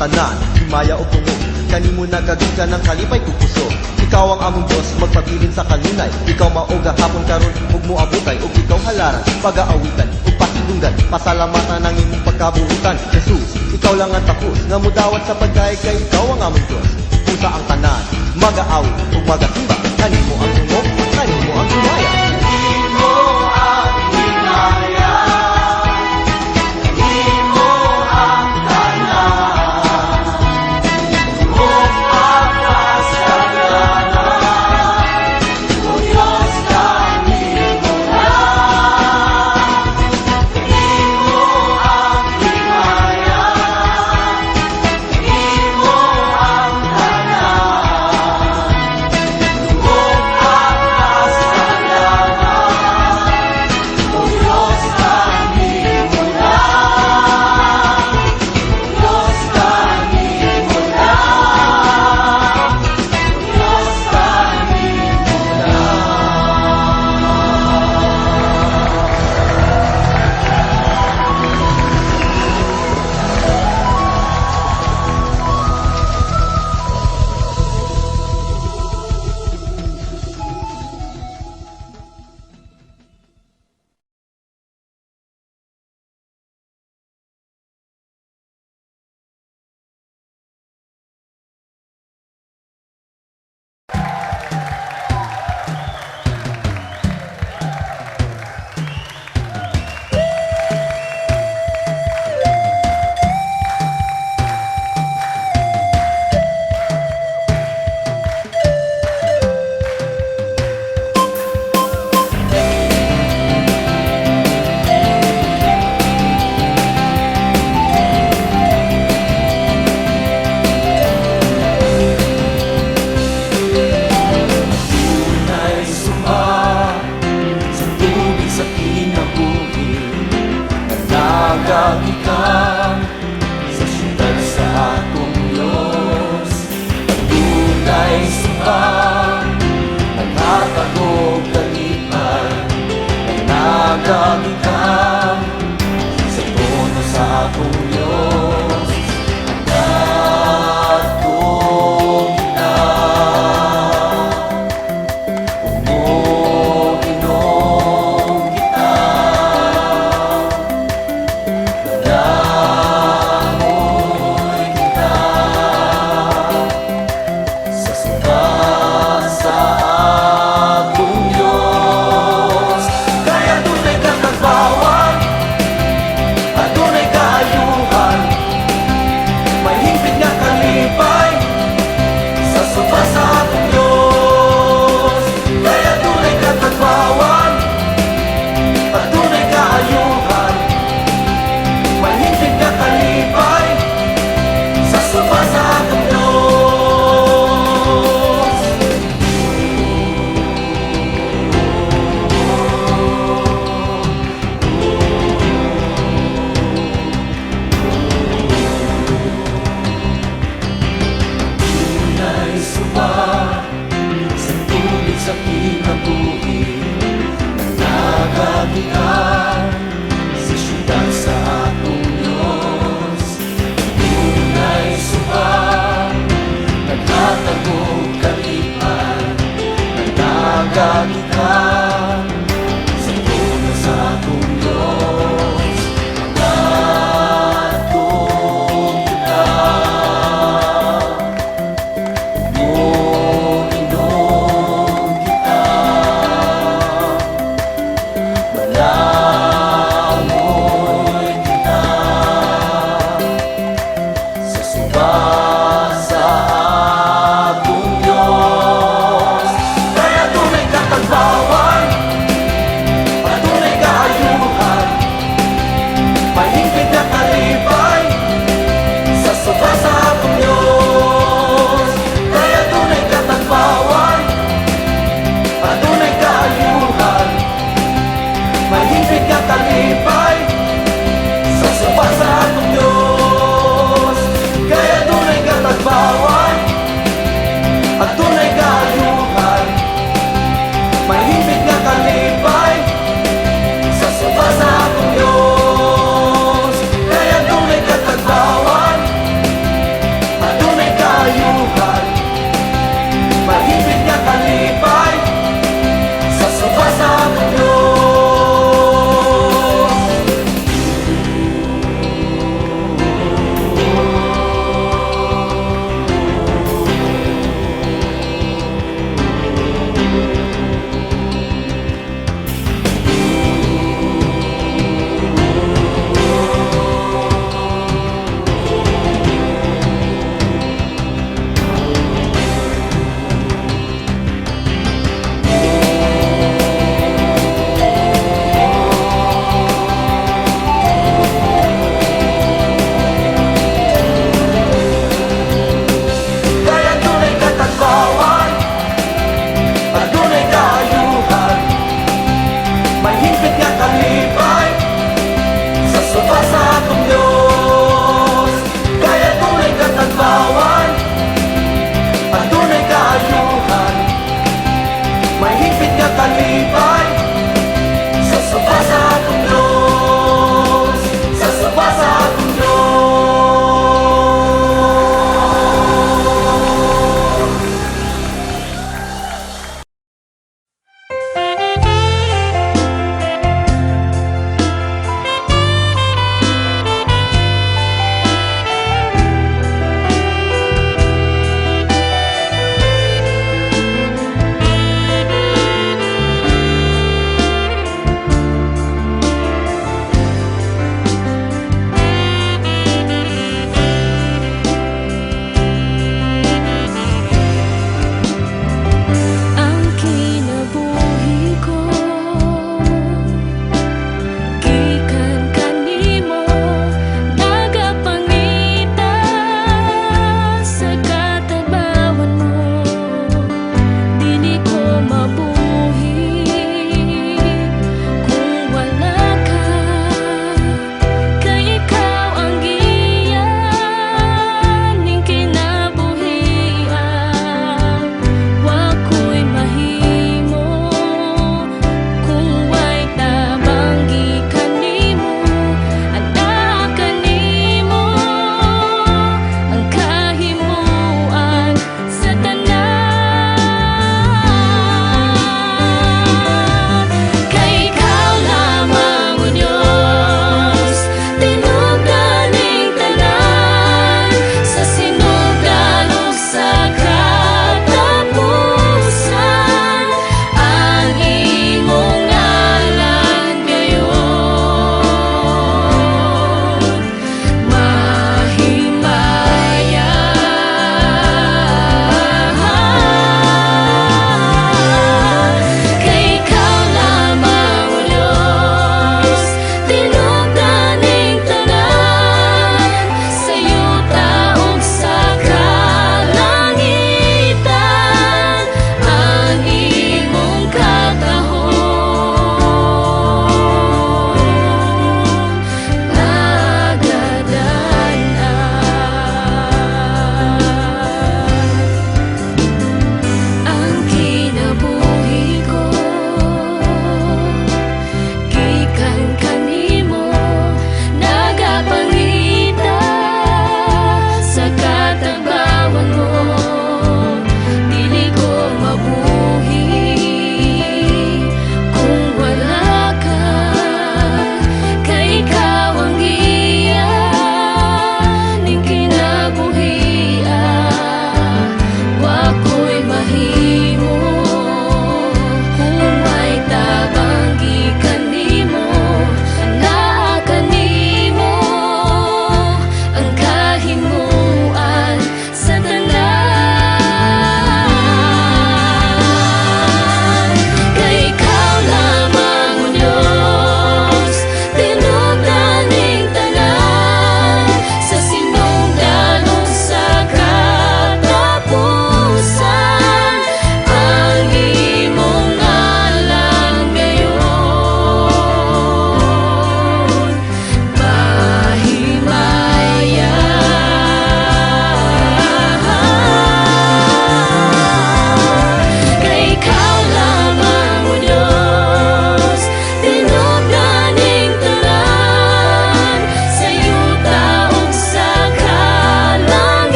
Tanan, himaya o tungo kanimo nagagikan ng kalipay kong puso. Ikaw ang among Diyos, magpabilin sa kanunay. Ikaw maoga hapon karon ug moabutay ug ikaw halaran, pag-aawitan ug pasidunggan. Pasalamatan ang imong pagkabuutan. Jesus, ikaw lang ang tapos nga mudawat sa pagkaig kay ikaw ang among Diyos. Pusa ang tanan, mag-aawi ug magasimba. Kanimo ang tungo, kanimo ang himaya.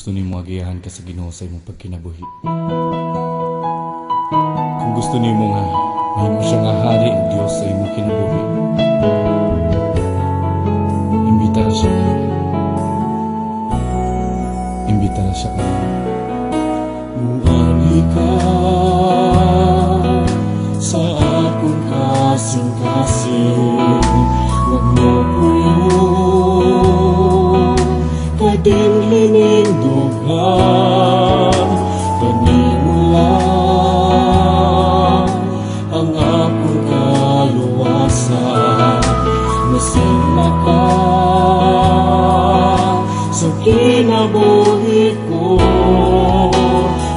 gusto nimo agayahan ka sa Ginoo sa imong pagkinabuhi. Kung gusto nimo nga mahimo siya nga hari ug Dios sa imong kinabuhi, imbita na siya. Imbita na siya. Muali ka sa akong kasing-kasing, huwag mo puyo kading hinindughan, kanimo lang ang akong kaluwasan. Masina ka sa kinabuhi ko,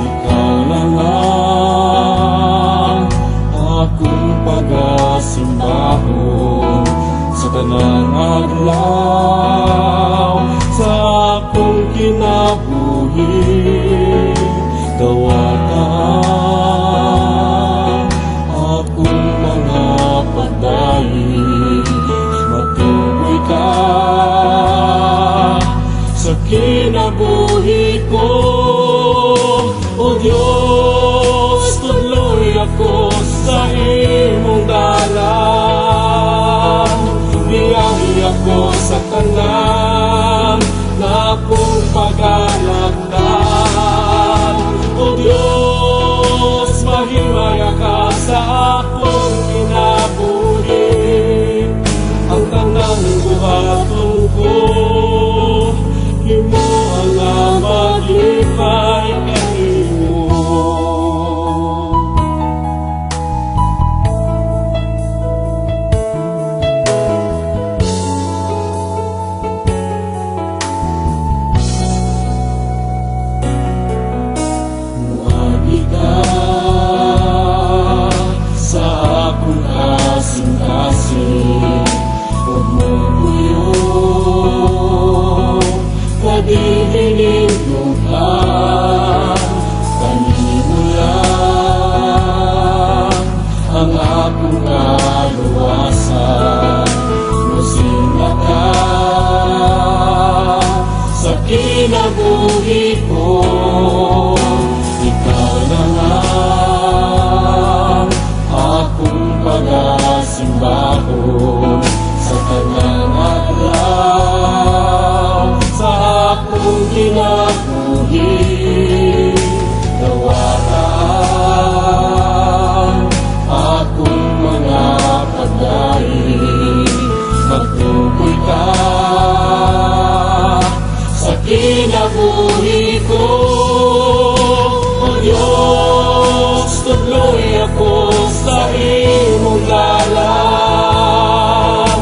ikaw lang ang akong pag-asimbahon sa tanang adlaw sa akong kinabuhi. Dawatan akong mga pagdaig, matukoy ka sa kinabuhi ko. O Diyos, tuloy ako sa imong dalan, biyahe ako sa tanan na akong pag-alagdan. O Diyos, mahimaya ka sa akong kinabuhi, ang tanang buhaton ko, imo ang maglipay kanimo. Muagi ka sa akong kasing-kasing, huwag mo puyo kadihinilugan, kanimo lang ang akong kaluwasan. Musina ka sa kinabuhi ko, ikaw lang ang akong pag-asimbahon sa tanang adlaw sa akong kinabuhi. Dawatan akong mga pagdaig, magtukoy ka sa kinabuhi ko. O Diyos, tuloy ako sa imong dalan,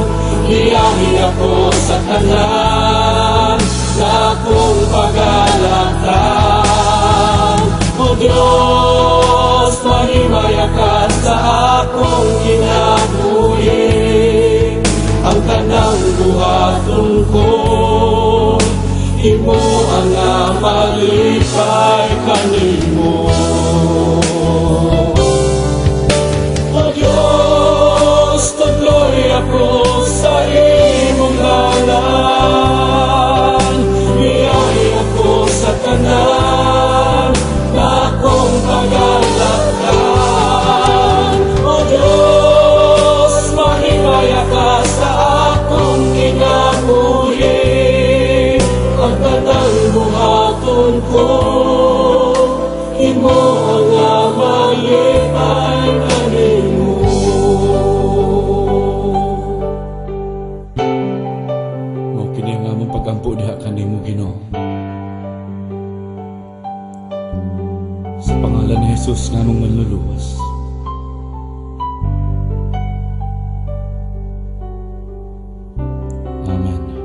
biyahe ako sa tanan na akong pag-alagdan. O Diyos, mahimaya ka sa akong kinabuhi, ang tanang buhaton ko, imo ang maglipay kanimo. O Diyos, tuloy ako sa imong dalan, biyahe ako sa tanan na akong pag-alagdan. O Diyos, mahimaya ka sa akong kinabuhi, ang tanang buhaton ko, imo ang maglipay kanimo. Mao kini ang among pagampo diha kanimo, Ginoo. Sa pangalan ni Jesus nga among manluluwas. Amen. Amen.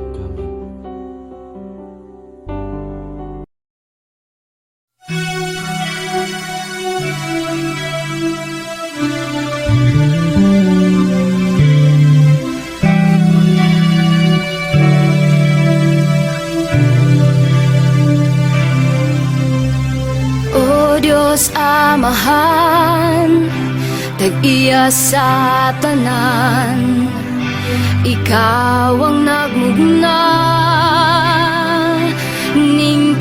O Diyos Amahan, tag-iya sa tanan, Ikaw ang nagmugna ning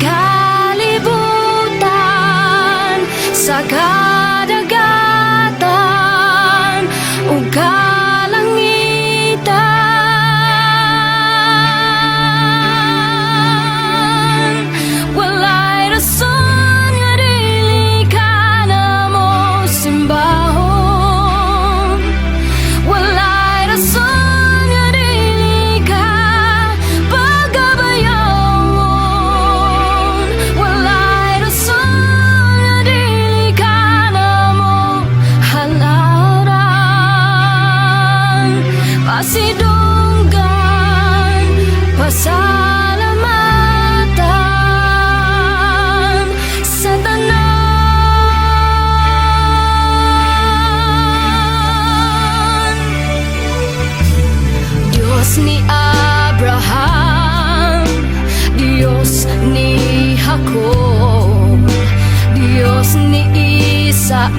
Diyos ni Jacob, Diyos ni Isaac,